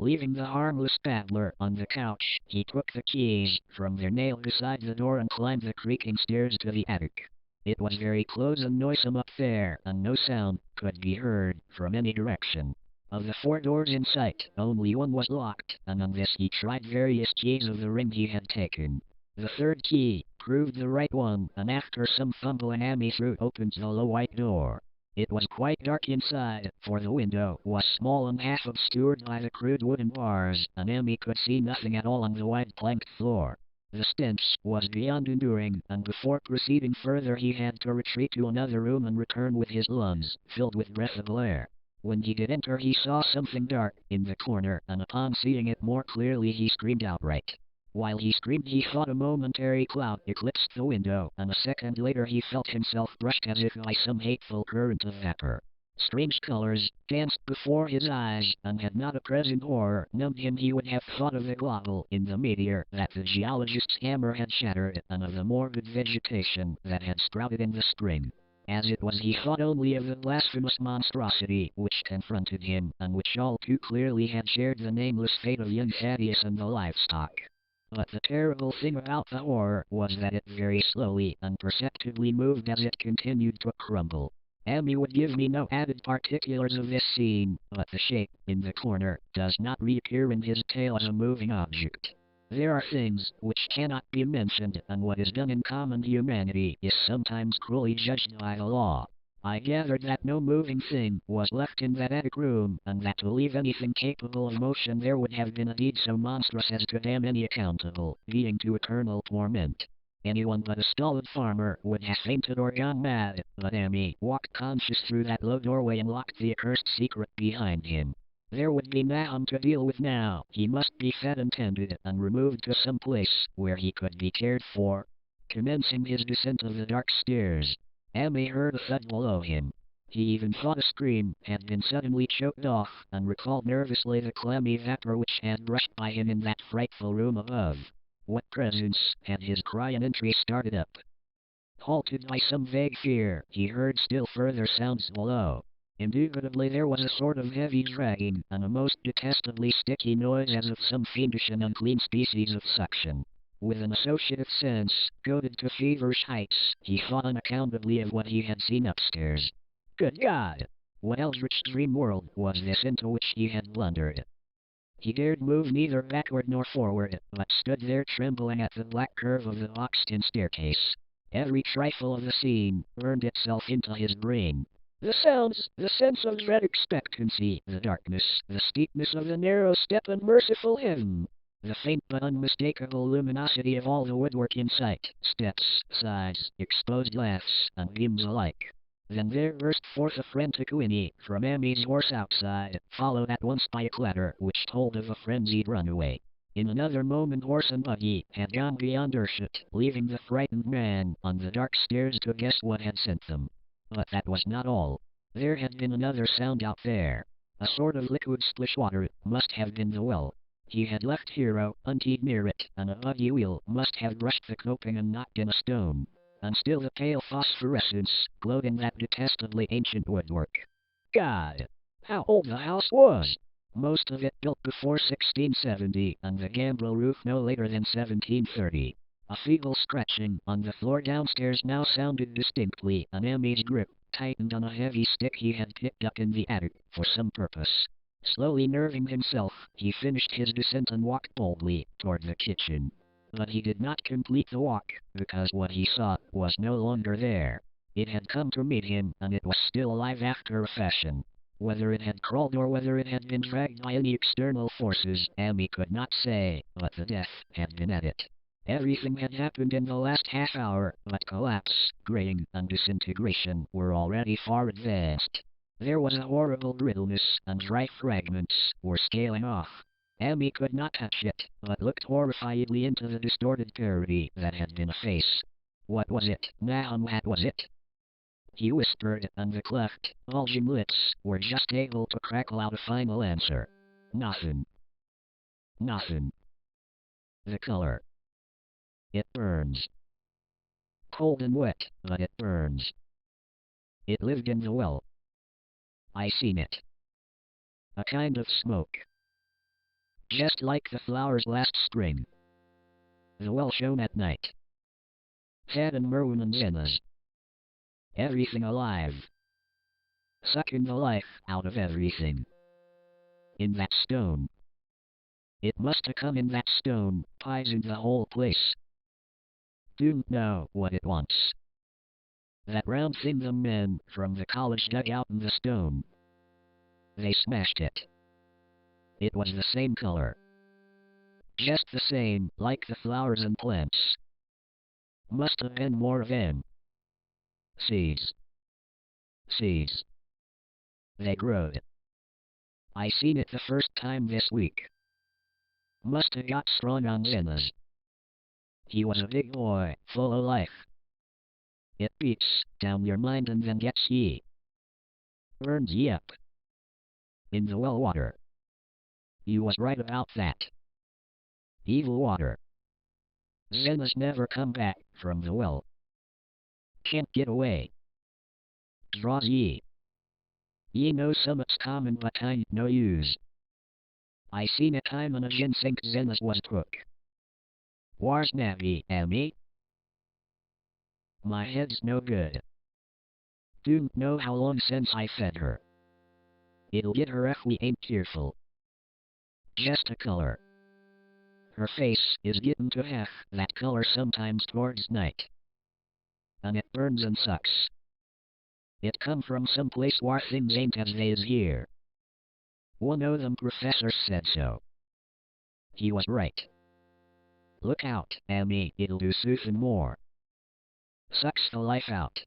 Leaving the harmless babbler on the couch, he took the keys from their nail beside the door and climbed the creaking stairs to the attic. It was very close and noisome up there, and no sound could be heard from any direction. Of the 4 doors in sight, only one was locked, and on this he tried various keys of the ring he had taken. The 3rd key proved the right one, and after some fumbling Ammi threw open the low white door. It was quite dark inside, for the window was small and half obscured by the crude wooden bars, and Ammi could see nothing at all on the wide planked floor. The stench was beyond enduring, and before proceeding further he had to retreat to another room and return with his lungs filled with breathable air. When he did enter he saw something dark in the corner, and upon seeing it more clearly he screamed outright. While he screamed he thought a momentary cloud eclipsed the window, and a second later he felt himself brushed as if by some hateful current of vapor. Strange colors danced before his eyes, and had not a present horror numbed him he would have thought of the globule in the meteor that the geologist's hammer had shattered, and of the morbid vegetation that had sprouted in the spring. As it was he thought only of the blasphemous monstrosity which confronted him, and which all too clearly had shared the nameless fate of young Thaddeus and the livestock. But the terrible thing about the horror was that it very slowly and perceptibly moved as it continued to crumble. Ammi would give me no added particulars of this scene, but the shape in the corner does not reappear in his tale as a moving object. There are things which cannot be mentioned, and what is done in common humanity is sometimes cruelly judged by the law. I gathered that no moving thing was left in that attic room, and that to leave anything capable of motion there would have been a deed so monstrous as to damn any accountable being to eternal torment. Anyone but a stolid farmer would have fainted or gone mad, but Ammi walked conscious through that low doorway and locked the accursed secret behind him. There would be Nahum to deal with now. He must be fed and tended, and removed to some place where he could be cared for. Commencing his descent of the dark stairs, Ammi heard a thud below him. He even thought a scream had been suddenly choked off, and recalled nervously the clammy vapor which had brushed by him in that frightful room above. What presence had his cry and entry started up? Halted by some vague fear, he heard still further sounds below. Indubitably there was a sort of heavy dragging, and a most detestably sticky noise as of some fiendish and unclean species of suction. With an associative sense, goaded to feverish heights, he thought unaccountably of what he had seen upstairs. Good God! What eldritch dream world was this into which he had blundered? He dared move neither backward nor forward, but stood there trembling at the black curve of the boxed-in staircase. Every trifle of the scene burned itself into his brain. The sounds, the sense of dread expectancy, the darkness, the steepness of the narrow step and merciful heaven. The faint but unmistakable luminosity of all the woodwork in sight, steps, sides, exposed laths, and beams alike. Then there burst forth a frantic whinny from Ammi's horse outside, followed at once by a clatter which told of a frenzied runaway. In another moment horse and buggy had gone beyond earshot, leaving the frightened man on the dark stairs to guess what had sent them. But that was not all. There had been another sound out there. A sort of liquid splish water must have been the well. He had left Hero unteed near it, and a buggy wheel must have brushed the coping and knocked in a stone. And still the pale phosphorescence glowed in that detestably ancient woodwork. God! How old the house was! Most of it built before 1670, and the gambrel roof no later than 1730. A feeble scratching on the floor downstairs now sounded distinctly, and Ammi's grip tightened on a heavy stick he had picked up in the attic for some purpose. Slowly nerving himself, he finished his descent and walked boldly toward the kitchen. But he did not complete the walk, because what he sought was no longer there. It had come to meet him, and it was still alive after a fashion. Whether it had crawled or whether it had been dragged by any external forces, Ammi could not say, but the death had been at it. Everything had happened in the last half hour, but collapse, graying, and disintegration were already far advanced. There was a horrible brittleness, and dry fragments were scaling off. Ammi could not touch it, but looked horrifiedly into the distorted parody that had been a face. What was it, Nahum? What was it? He whispered, and the cleft, bulging lips were just able to crackle out a final answer. Nothing. Nothing. The color. It burns. Cold and wet, but it burns. It lived in the well. I seen it. A kind of smoke. Just like the flowers last spring. The well shone at night. Had and Merwin and Zenas. Everything alive. Sucking the life out of everything. In that stone. It must have come in that stone, poisoned the whole place. Don't know what it wants. That round thing the men from the college dug out in the stone. They smashed it. It was the same color. Just the same, like the flowers and plants. Must have been more of them. Seeds. Seeds. They growed. I seen it the first time this week. Must have got strong on Zenas. He was a big boy, full of life. It beats down your mind and then gets ye. Burns ye up. In the well water. You was right about that. Evil water. Zenas never come back from the well. Can't get away. Draws ye. Ye know summat's common but ain't no use. I seen a time and again think Zenas was took. Whar's Navy, Ammi? My head's no good. Don't know how long since I fed her. It'll get her if we ain't careful. Just a color. Her face is getting to half that color sometimes towards night. And it burns and sucks. It come from some place where things ain't as they is here. One o' them professors said so. He was right. Look out, Ammi, it'll do soothin' more. Sucks the life out.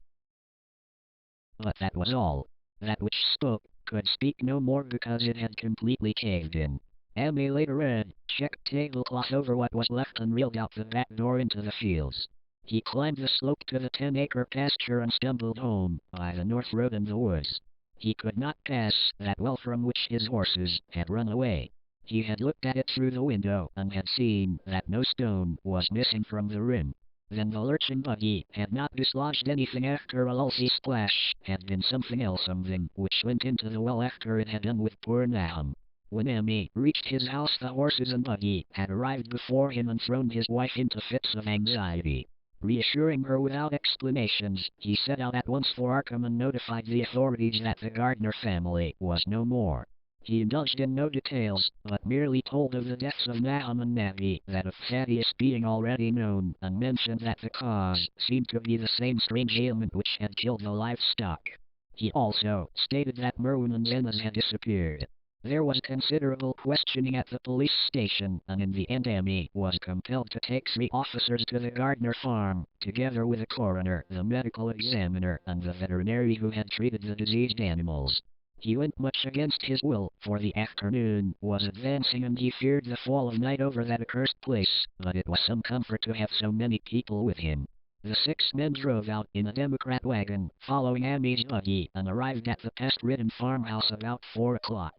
But that was all. That which spoke could speak no more because it had completely caved in. Ammi laid a red, checked tablecloth over what was left and reeled out the back door into the fields. He climbed the slope to the 10-acre pasture and stumbled home by the north road in the woods. He could not pass that well from which his horses had run away. He had looked at it through the window and had seen that no stone was missing from the rim. Then the lurching buggy had not dislodged anything after a lulzy splash, had been something else, something which went into the well after it had done with poor Nahum. When Ammi reached his house, the horses and buggy had arrived before him and thrown his wife into fits of anxiety. Reassuring her without explanations, he set out at once for Arkham and notified the authorities that the Gardner family was no more. He indulged in no details, but merely told of the deaths of Nahum and Navi, that of Thaddeus being already known, and mentioned that the cause seemed to be the same strange ailment which had killed the livestock. He also stated that Merwin and Zenas had disappeared. There was considerable questioning at the police station, and in the end Ammi was compelled to take 3 officers to the Gardner farm, together with the coroner, the medical examiner, and the veterinary who had treated the diseased animals. He went much against his will, for the afternoon was advancing and he feared the fall of night over that accursed place, but it was some comfort to have so many people with him. The 6 men drove out in a Democrat wagon, following Ammi's buggy, and arrived at the pest-ridden farmhouse about 4 o'clock.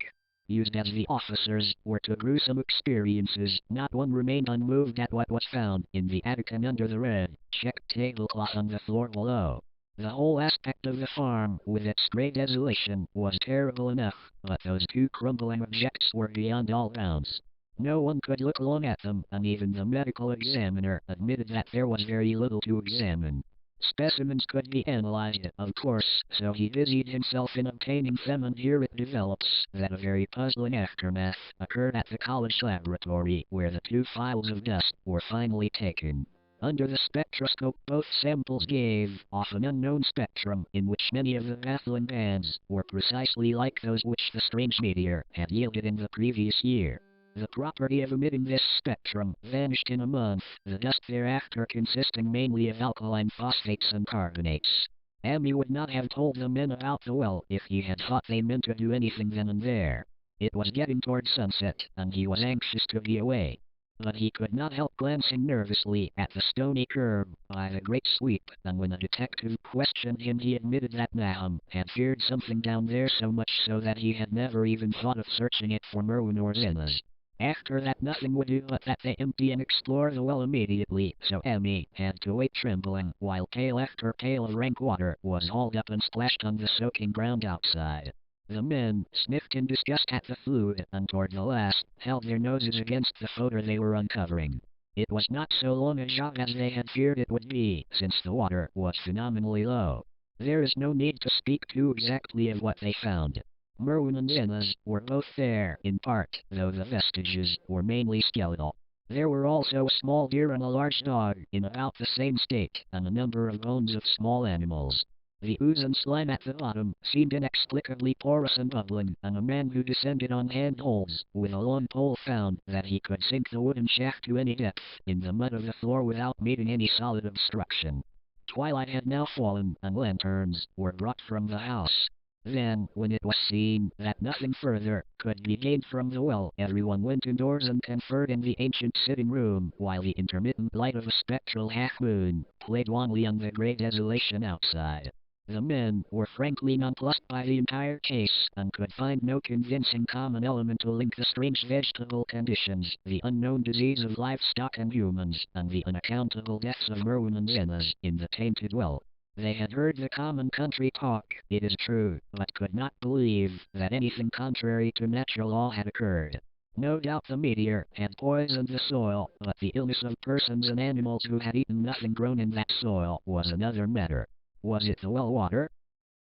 Used as the officers were to gruesome experiences, not one remained unmoved at what was found in the attic and under the red, checked tablecloth on the floor below. The whole aspect of the farm, with its grey desolation, was terrible enough, but those 2 crumbling objects were beyond all bounds. No one could look long at them, and even the medical examiner admitted that there was very little to examine. Specimens could be analyzed, of course, so he busied himself in obtaining them, and here it develops that a very puzzling aftermath occurred at the college laboratory, where the 2 files of dust were finally taken. Under the spectroscope, both samples gave off an unknown spectrum, in which many of the baffling bands were precisely like those which the strange meteor had yielded in the previous year. The property of emitting this spectrum vanished in a month, the dust thereafter consisting mainly of alkaline phosphates and carbonates. Ammi would not have told the men about the well if he had thought they meant to do anything then and there. It was getting toward sunset, and he was anxious to be away. But he could not help glancing nervously at the stony curb by the great sweep, and when a detective questioned him he admitted that Nahum had feared something down there, so much so that he had never even thought of searching it for Merwin or Zenas. After that nothing would do but that they empty and explore the well immediately, so Ammi had to wait trembling while pail after pail of rank water was hauled up and splashed on the soaking ground outside. The men sniffed in disgust at the fluid, and toward the last held their noses against the fodder they were uncovering. It was not so long a job as they had feared it would be, since the water was phenomenally low. There is no need to speak too exactly of what they found. Merwin and Zenas were both there, in part, though the vestiges were mainly skeletal. There were also a small deer and a large dog, in about the same state, and a number of bones of small animals. The ooze and slime at the bottom seemed inexplicably porous and bubbling, and a man who descended on handholds with a long pole found that he could sink the wooden shaft to any depth in the mud of the floor without meeting any solid obstruction. Twilight had now fallen, and lanterns were brought from the house. Then, when it was seen that nothing further could be gained from the well, everyone went indoors and conferred in the ancient sitting room, while the intermittent light of a spectral half-moon played wanly on the grey desolation outside. The men were frankly nonplussed by the entire case, and could find no convincing common element to link the strange vegetable conditions, the unknown disease of livestock and humans, and the unaccountable deaths of Merwin and Zenas in the tainted well. They had heard the common country talk, it is true, but could not believe that anything contrary to natural law had occurred. No doubt the meteor had poisoned the soil, but the illness of persons and animals who had eaten nothing grown in that soil was another matter. Was it the well water?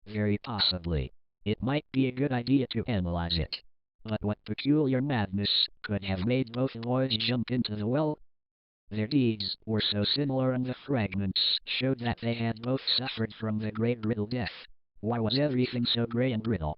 Very possibly. It might be a good idea to analyze it. But what peculiar madness could have made both boys jump into the well? Their deeds were so similar, and the fragments showed that they had both suffered from the great brittle death. Why was everything so grey and brittle?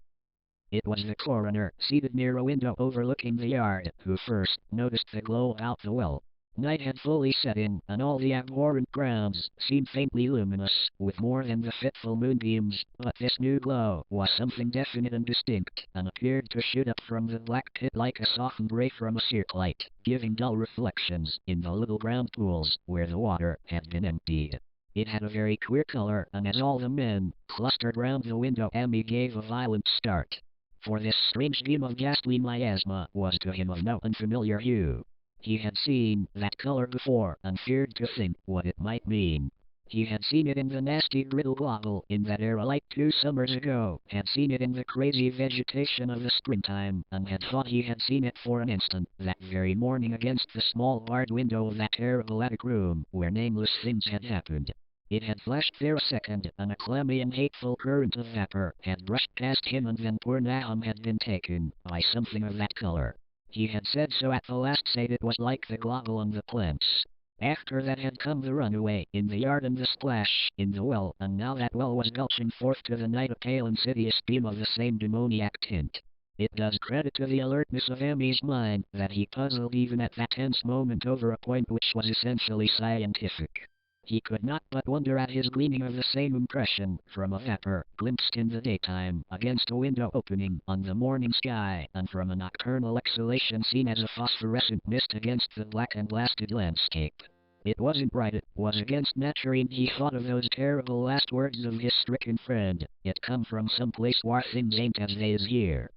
It was the coroner, seated near a window overlooking the yard, who first noticed the glow about the well. Night had fully set in, and all the abhorrent grounds seemed faintly luminous, with more than the fitful moonbeams, but this new glow was something definite and distinct, and appeared to shoot up from the black pit like a softened ray from a searchlight, giving dull reflections in the little ground pools where the water had been emptied. It had a very queer color, and as all the men clustered round the window, Ammi gave a violent start. For this strange beam of ghastly miasma was to him of no unfamiliar hue. He had seen that color before, and feared to think what it might mean. He had seen it in the nasty brittle globule in that aerolite 2 summers ago, had seen it in the crazy vegetation of the springtime, and had thought he had seen it for an instant that very morning against the small barred window of that terrible attic room where nameless things had happened. It had flashed there a second, and a clammy and hateful current of vapor had brushed past him, and then poor Nahum had been taken by something of that color. He had said so at the last, said it was like the globule on the plants. After that had come the runaway in the yard and the splash in the well, and now that well was belching forth to the night a pale insidious beam of the same demoniac tint. It does credit to the alertness of Ammi's mind that he puzzled even at that tense moment over a point which was essentially scientific. He could not but wonder at his gleaning of the same impression from a vapor glimpsed in the daytime against a window opening on the morning sky, and from a nocturnal exhalation seen as a phosphorescent mist against the black and blasted landscape. It wasn't right, it was against nature, and he thought of those terrible last words of his stricken friend. It come from some place where things ain't as they is here.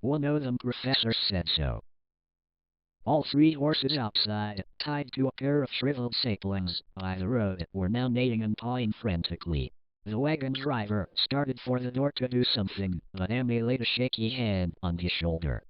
One of them professors said so. All three horses outside, tied to a pair of shriveled saplings by the road, were now neighing and pawing frantically. The wagon driver started for the door to do something, but Ammi laid a shaky hand on his shoulder.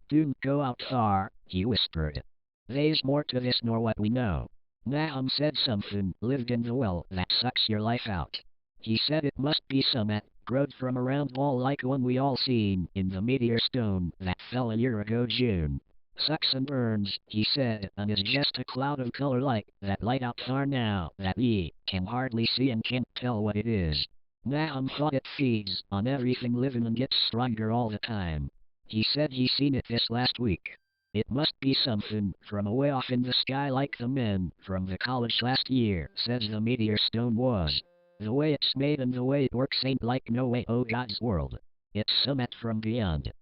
"Don't go out far," he whispered. "They's more to this nor what we know. Nahum said something lived in the well that sucks your life out. He said it must be summat growed from a round ball like one we all seen in the meteor stone that fell a year ago June. Sucks and burns, he said, and is just a cloud of color like that light out far now that we can hardly see and can't tell what it is. Nahum thought it feeds on everything living and gets stronger all the time. He said he seen it this last week. It must be something from away off in the sky like the men from the college last year says the meteor stone was. The way it's made and the way it works ain't like no way o' God's world. It's summat from beyond."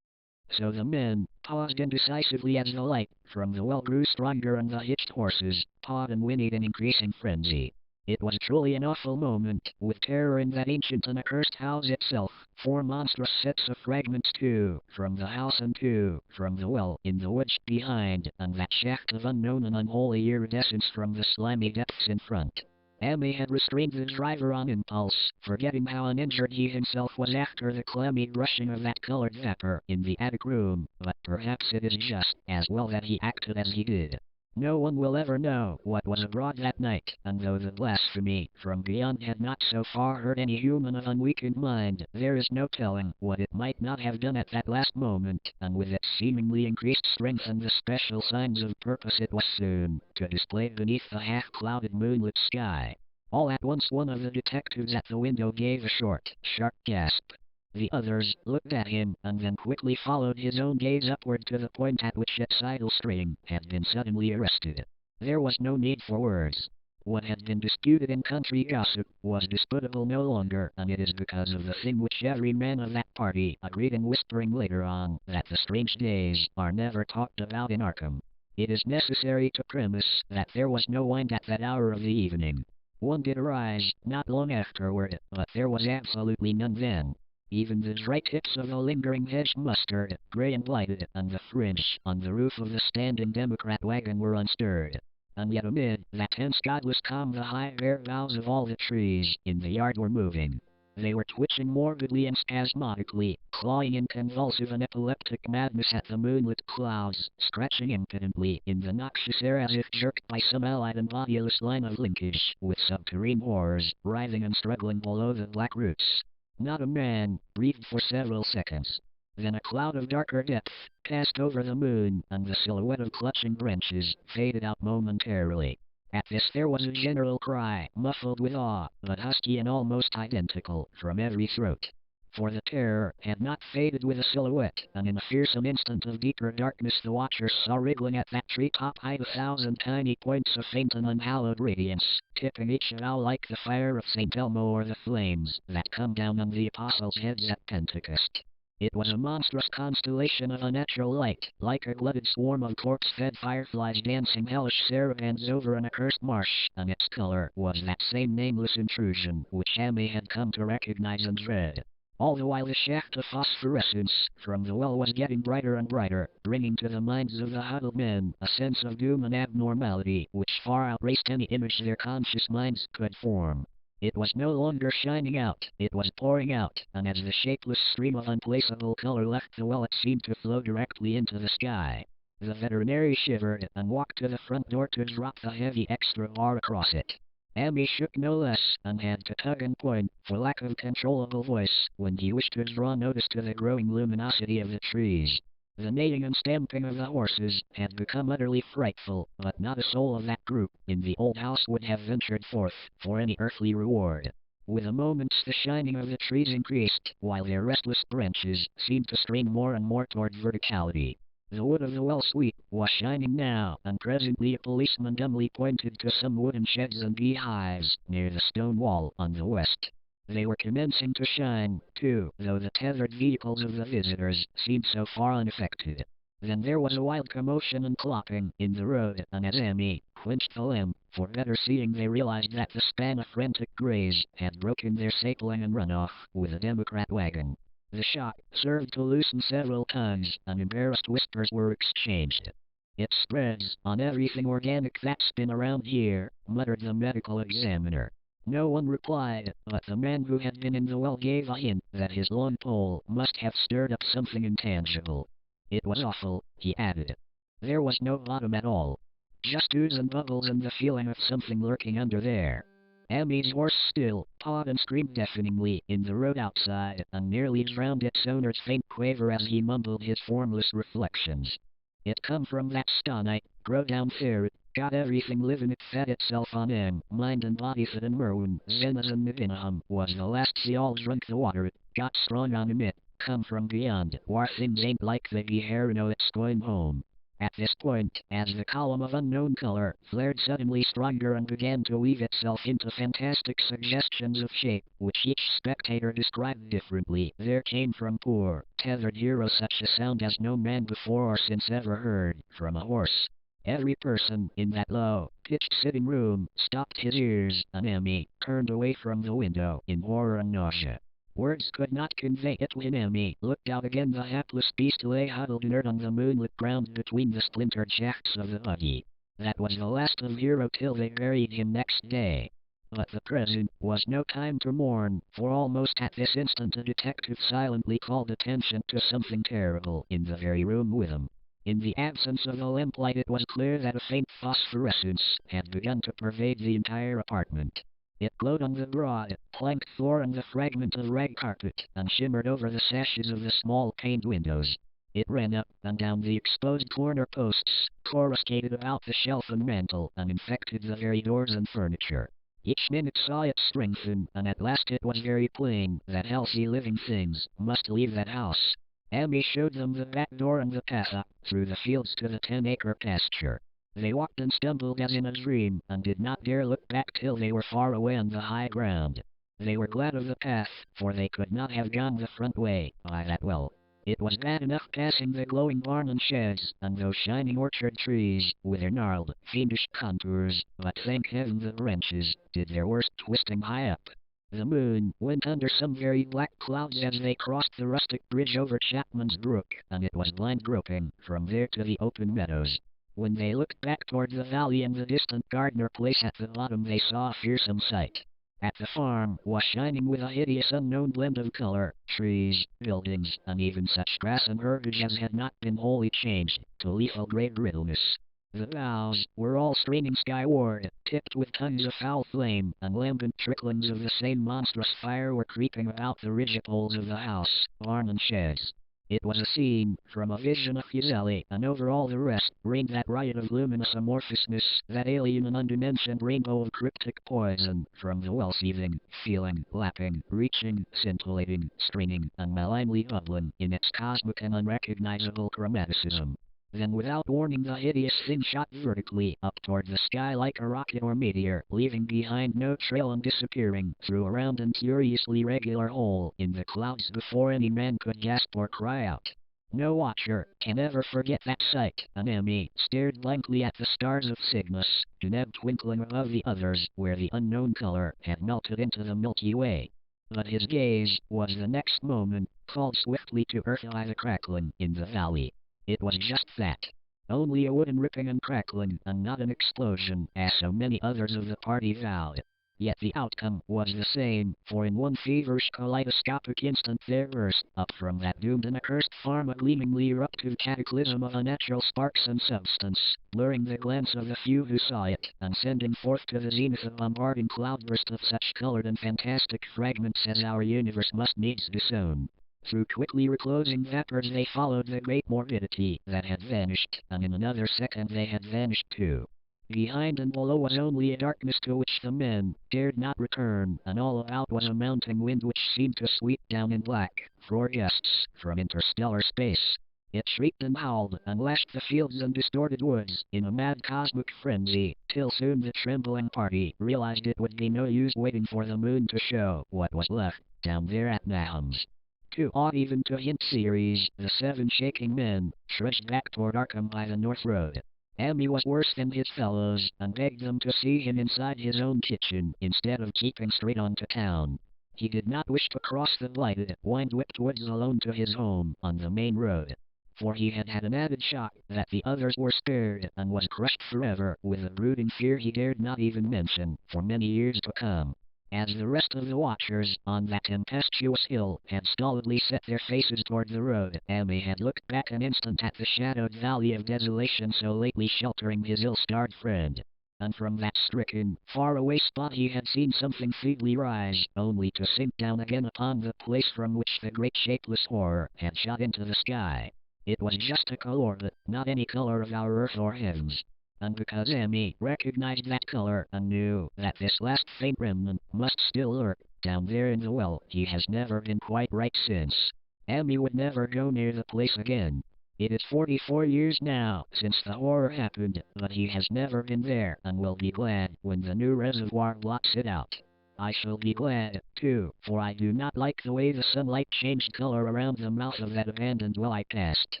So the men paused indecisively as the light from the well grew stronger, and the hitched horses pawed and whinnied in increasing frenzy. It was truly an awful moment, with terror in that ancient and accursed house itself, 4 monstrous sets of fragments, 2 from the house and 2 from the well in the woods behind, and that shaft of unknown and unholy iridescence from the slimy depths in front. Ammi had restrained the driver on impulse, forgetting how uninjured he himself was after the clammy rushing of that colored vapor in the attic room, but perhaps it is just as well that he acted as he did. No one will ever know what was abroad that night, and though the blasphemy from beyond had not so far hurt any human of unweakened mind, there is no telling what it might not have done at that last moment, and with its seemingly increased strength and the special signs of purpose it was soon to display beneath the half-clouded moonlit sky. All at once one of the detectives at the window gave a short, sharp gasp. The others looked at him, and then quickly followed his own gaze upward to the point at which its idle string had been suddenly arrested. There was no need for words. What had been disputed in country gossip was disputable no longer, and it is because of the thing which every man of that party agreed in whispering later on, that the strange days are never talked about in Arkham. It is necessary to premise that there was no wind at that hour of the evening. One did arise not long afterward, but there was absolutely none then. Even the dry tips of a lingering hedge mustard, gray and blighted, and the fringe on the roof of the standing Democrat wagon were unstirred. And yet amid that tense godless calm the high bare boughs of all the trees in the yard were moving. They were twitching morbidly and spasmodically, clawing in convulsive and epileptic madness at the moonlit clouds, scratching impotently in the noxious air as if jerked by some allied and bodiless line of linkage with subterrene horrors, writhing and struggling below the black roots. Not a man breathed for several seconds. Then a cloud of darker depth passed over the moon, and the silhouette of clutching branches faded out momentarily. At this there was a general cry, muffled with awe, but husky and almost identical, from every throat. For the terror had not faded with the silhouette, and in a fearsome instant of deeper darkness the watchers saw wriggling at that treetop height 1,000 tiny points of faint and unhallowed radiance, tipping each alow like the fire of St. Elmo or the flames that come down on the apostles' heads at Pentecost. It was a monstrous constellation of unnatural light, like a glutted swarm of corpse-fed fireflies dancing hellish sarabands over an accursed marsh, and its color was that same nameless intrusion which Ammi had come to recognize and dread. All the while the shaft of phosphorescence from the well was getting brighter and brighter, bringing to the minds of the huddled men a sense of doom and abnormality which far outraced any image their conscious minds could form. It was no longer shining out, it was pouring out, and as the shapeless stream of unplaceable color left the well it seemed to flow directly into the sky. The veterinary shivered and walked to the front door to drop the heavy extra bar across it. Ammi shook no less, and had to tug and point, for lack of controllable voice, when he wished to draw notice to the growing luminosity of the trees. The neighing and stamping of the horses had become utterly frightful, but not a soul of that group in the old house would have ventured forth for any earthly reward. With the moments the shining of the trees increased, while their restless branches seemed to strain more and more toward verticality. The wood of the well sweep was shining now, and presently a policeman dumbly pointed to some wooden sheds and beehives near the stone wall on the west. They were commencing to shine, too, though the tethered vehicles of the visitors seemed so far unaffected. Then there was a wild commotion and clopping in the road, and as Ammi clinched the limb for better seeing, they realized that the span of frantic grays had broken their sapling and run off with a Democrat wagon. The shock served to loosen several tongues, and embarrassed whispers were exchanged. "It spreads on everything organic that's been around here," muttered the medical examiner. No one replied, but the man who had been in the well gave a hint that his long pole must have stirred up something intangible. "It was awful," he added. "There was no bottom at all. Just ooze and bubbles and the feeling of something lurking under there." Ammi's horse still pawed and screamed deafeningly in the road outside, and nearly drowned its owner's faint quaver as he mumbled his formless reflections. "It come from that stonite, grow down there, it got everything living, it fed itself on mind and body fit and Merwin, Zenas and Navinahum was the last they all drunk the water, it got strong on it, come from beyond, where things ain't like they be here, no it's going home." At this point, as the column of unknown color flared suddenly stronger and began to weave itself into fantastic suggestions of shape, which each spectator described differently, there came from poor, tethered hero such a sound as no man before or since ever heard from a horse. Every person in that low-pitched sitting room stopped his ears, and Ammi turned away from the window in horror and nausea. Words could not convey it when Ammi looked out again. The hapless beast lay huddled inert on the moonlit ground between the splintered shafts of the buggy. That was the last of Hero till they buried him next day. But the present was no time to mourn, for almost at this instant a detective silently called attention to something terrible in the very room with him. In the absence of a lamplight it was clear that a faint phosphorescence had begun to pervade the entire apartment. It glowed on the broad, planked floor and the fragment of rag carpet, and shimmered over the sashes of the small paned windows. It ran up and down the exposed corner posts, coruscated about the shelf and mantel, and infected the very doors and furniture. Each minute saw it strengthen, and at last it was very plain that healthy living things must leave that house. Ammi showed them the back door and the path up through the fields to the 10-acre pasture. They walked and stumbled as in a dream, and did not dare look back till they were far away on the high ground. They were glad of the path, for they could not have gone the front way by that well. It was bad enough passing the glowing barn and sheds, and those shining orchard trees, with their gnarled, fiendish contours, but thank heaven the branches did their worst twisting high up. The moon went under some very black clouds as they crossed the rustic bridge over Chapman's Brook, and it was blind groping from there to the open meadows. When they looked back toward the valley and the distant Gardner place at the bottom, they saw a fearsome sight. At the farm was shining with a hideous unknown blend of color, trees, buildings, and even such grass and herbage as had not been wholly changed to lethal gray brittleness. The boughs were all straining skyward, tipped with tongues of foul flame, and lambent tricklings of the same monstrous fire were creeping about the ridgepoles of the house, barn, and sheds. It was a scene from a vision of Fuseli, and over all the rest reigned that riot of luminous amorphousness, that alien and undimensioned rainbow of cryptic poison, from the well seething, feeling, lapping, reaching, scintillating, straining, and malignly bubbling in its cosmic and unrecognizable chromaticism. Then without warning the hideous thing shot vertically up toward the sky like a rocket or meteor, leaving behind no trail and disappearing through a round and curiously regular hole in the clouds before any man could gasp or cry out. No watcher can ever forget that sight, and Ammi stared blankly at the stars of Cygnus, Deneb twinkling above the others where the unknown color had melted into the Milky Way. But his gaze was the next moment called swiftly to earth by the crackling in the valley. It was just that. Only a wooden ripping and crackling, and not an explosion, as so many others of the party vowed. Yet the outcome was the same, for in one feverish kaleidoscopic instant there burst up from that doomed and accursed farm a gleamingly eruptive cataclysm of unnatural sparks and substance, blurring the glance of the few who saw it, and sending forth to the zenith a bombarding cloudburst of such colored and fantastic fragments as our universe must needs disown. Through quickly reclosing vapors they followed the great morbidity that had vanished, and in another second they had vanished too. Behind and below was only a darkness to which the men dared not return, and all about was a mounting wind which seemed to sweep down in black, for guests from interstellar space. It shrieked and howled and lashed the fields and distorted woods in a mad cosmic frenzy, till soon the trembling party realized it would be no use waiting for the moon to show what was left down there at Nahum's. Too odd even to hint series, the 7 shaking men trudged back toward Arkham by the North Road. Ammi was worse than his fellows, and begged them to see him inside his own kitchen, instead of keeping straight on to town. He did not wish to cross the blighted, wind-whipped woods alone to his home on the main road, for he had had an added shock that the others were spared, and was crushed forever with a brooding fear he dared not even mention for many years to come. As the rest of the watchers on that tempestuous hill had stolidly set their faces toward the road, Ammi had looked back an instant at the shadowed valley of desolation so lately sheltering his ill-starred friend. And from that stricken, far-away spot he had seen something feebly rise, only to sink down again upon the place from which the great shapeless horror had shot into the sky. It was just a color, not any color of our earth or heavens. And because Ammi recognized that color and knew that this last faint remnant must still lurk down there in the well, he has never been quite right since. Ammi would never go near the place again. It is 44 years now since the horror happened, but he has never been there and will be glad when the new reservoir blots it out. I shall be glad, too, for I do not like the way the sunlight changed color around the mouth of that abandoned well I passed.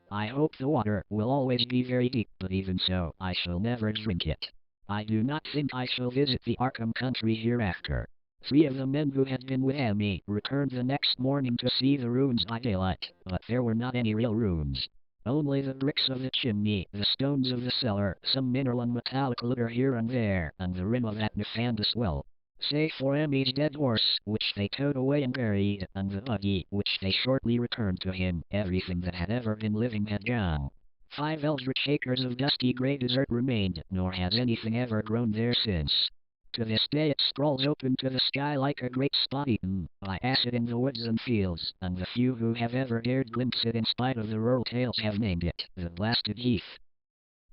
I hope the water will always be very deep, but even so, I shall never drink it. I do not think I shall visit the Arkham country hereafter. 3 of the men who had been with Ammi returned the next morning to see the ruins by daylight, but there were not any real ruins. Only the bricks of the chimney, the stones of the cellar, some mineral and metallic litter here and there, and the rim of that nefandous well. Save for Ammi's dead horse, which they towed away and buried, and the buggy, which they shortly returned to him, everything that had ever been living had gone. 5 eldritch acres of dusty grey desert remained, nor has anything ever grown there since. To this day it sprawls open to the sky like a great spot eaten by acid in the woods and fields, and the few who have ever dared glimpse it in spite of the rural tales have named it the Blasted Heath.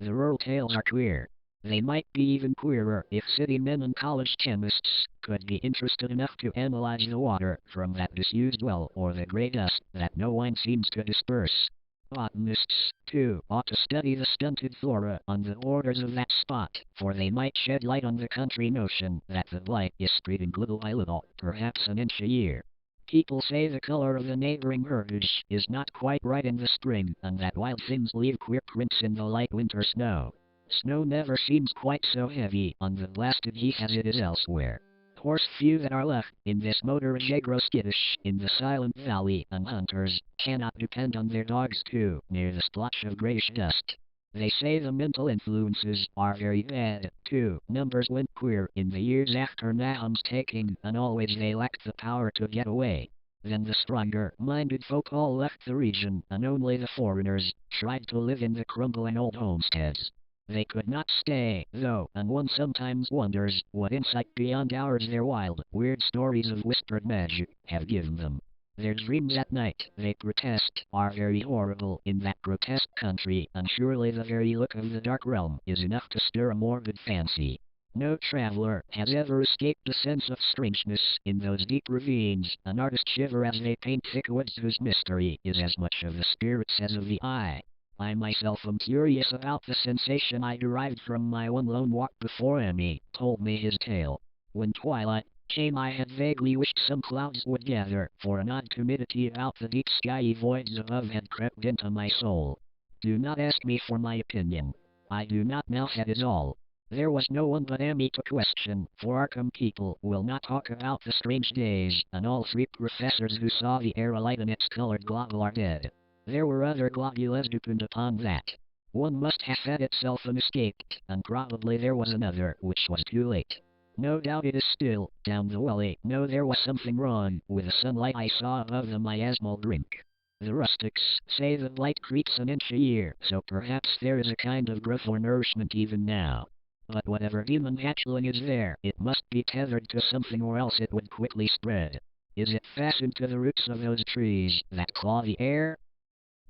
The rural tales are queer. They might be even queerer if city men and college chemists could be interested enough to analyze the water from that disused well or the grey dust that no one seems to disperse. Botanists, too, ought to study the stunted flora on the borders of that spot, for they might shed light on the country notion that the blight is spreading little by little, perhaps an inch a year. People say the color of the neighboring herbage is not quite right in the spring, and that wild things leave queer prints in the light winter snow. Snow never seems quite so heavy on the Blasted Heath as it is elsewhere. Horse few that are left in this motorage grow skittish in the silent valley, and hunters cannot depend on their dogs too near the splotch of greyish dust. They say the mental influences are very bad, too. Numbers went queer in the years after Nahum's taking, and always they lacked the power to get away. Then the stronger-minded folk all left the region, and only the foreigners tried to live in the crumbling old homesteads. They could not stay, though, and one sometimes wonders what insight beyond ours their wild, weird stories of whispered magic have given them. Their dreams at night, they protest, are very horrible in that grotesque country, and surely the very look of the dark realm is enough to stir a morbid fancy. No traveler has ever escaped the sense of strangeness in those deep ravines, and artists shiver as they paint thick woods whose mystery is as much of the spirits as of the eye. I myself am curious about the sensation I derived from my one lone walk before Ammi told me his tale. When twilight came I had vaguely wished some clouds would gather, for an odd timidity about the deep skyey voids above had crept into my soul. Do not ask me for my opinion. I do not know, that is all. There was no one but Ammi to question, for Arkham people will not talk about the strange days, and all 3 professors who saw the air alight in its colored globule are dead. There were other globules depend upon that. One must have fed itself and escaped, and probably there was another which was too late. No doubt it is still down the valley. No, there was something wrong with the sunlight I saw above the miasmal drink. The rustics say the light creeps an inch a year, so perhaps there is a kind of growth or nourishment even now. But whatever demon hatchling is there, it must be tethered to something or else it would quickly spread. Is it fastened to the roots of those trees that claw the air?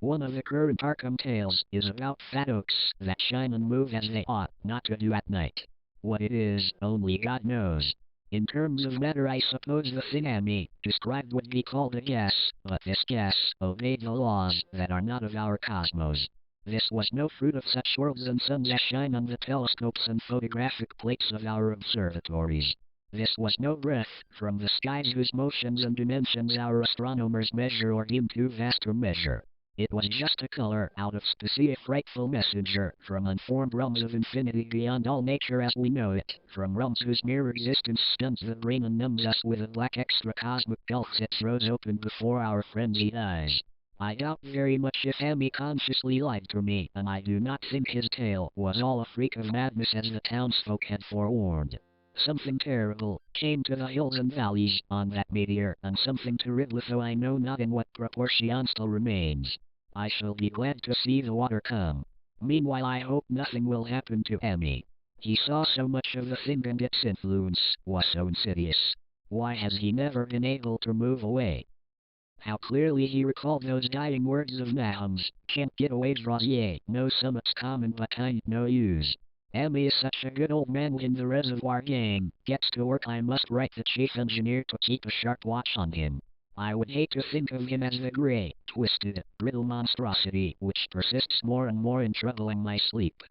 One of the current Arkham tales is about fat oaks that shine and move as they ought not to do at night. What it is, only God knows. In terms of matter, I suppose the thing Ammi described would be called a gas, but this gas obeyed the laws that are not of our cosmos. This was no fruit of such worlds and suns as shine on the telescopes and photographic plates of our observatories. This was no breath from the skies whose motions and dimensions our astronomers measure or deem too vast to measure. It was just a color out of space, a frightful messenger from unformed realms of infinity beyond all nature as we know it, from realms whose mere existence stuns the brain and numbs us with a black extra-cosmic gulf that throws open before our frenzied eyes. I doubt very much if Ammi consciously lied to me, and I do not think his tale was all a freak of madness as the townsfolk had forewarned. Something terrible came to the hills and valleys on that meteor, and something terrible, though I know not in what proportion, still remains. I shall be glad to see the water come. Meanwhile, I hope nothing will happen to Ammi. He saw so much of the thing, and its influence was so insidious. Why has he never been able to move away? How clearly he recalled those dying words of Nahum's, "Can't get away, Drosier, no summit's common but ain't no use." Ammi is such a good old man when the reservoir gang gets to work. I must write the chief engineer to keep a sharp watch on him. I would hate to think of him as the gray, twisted, brittle monstrosity which persists more and more in troubling my sleep.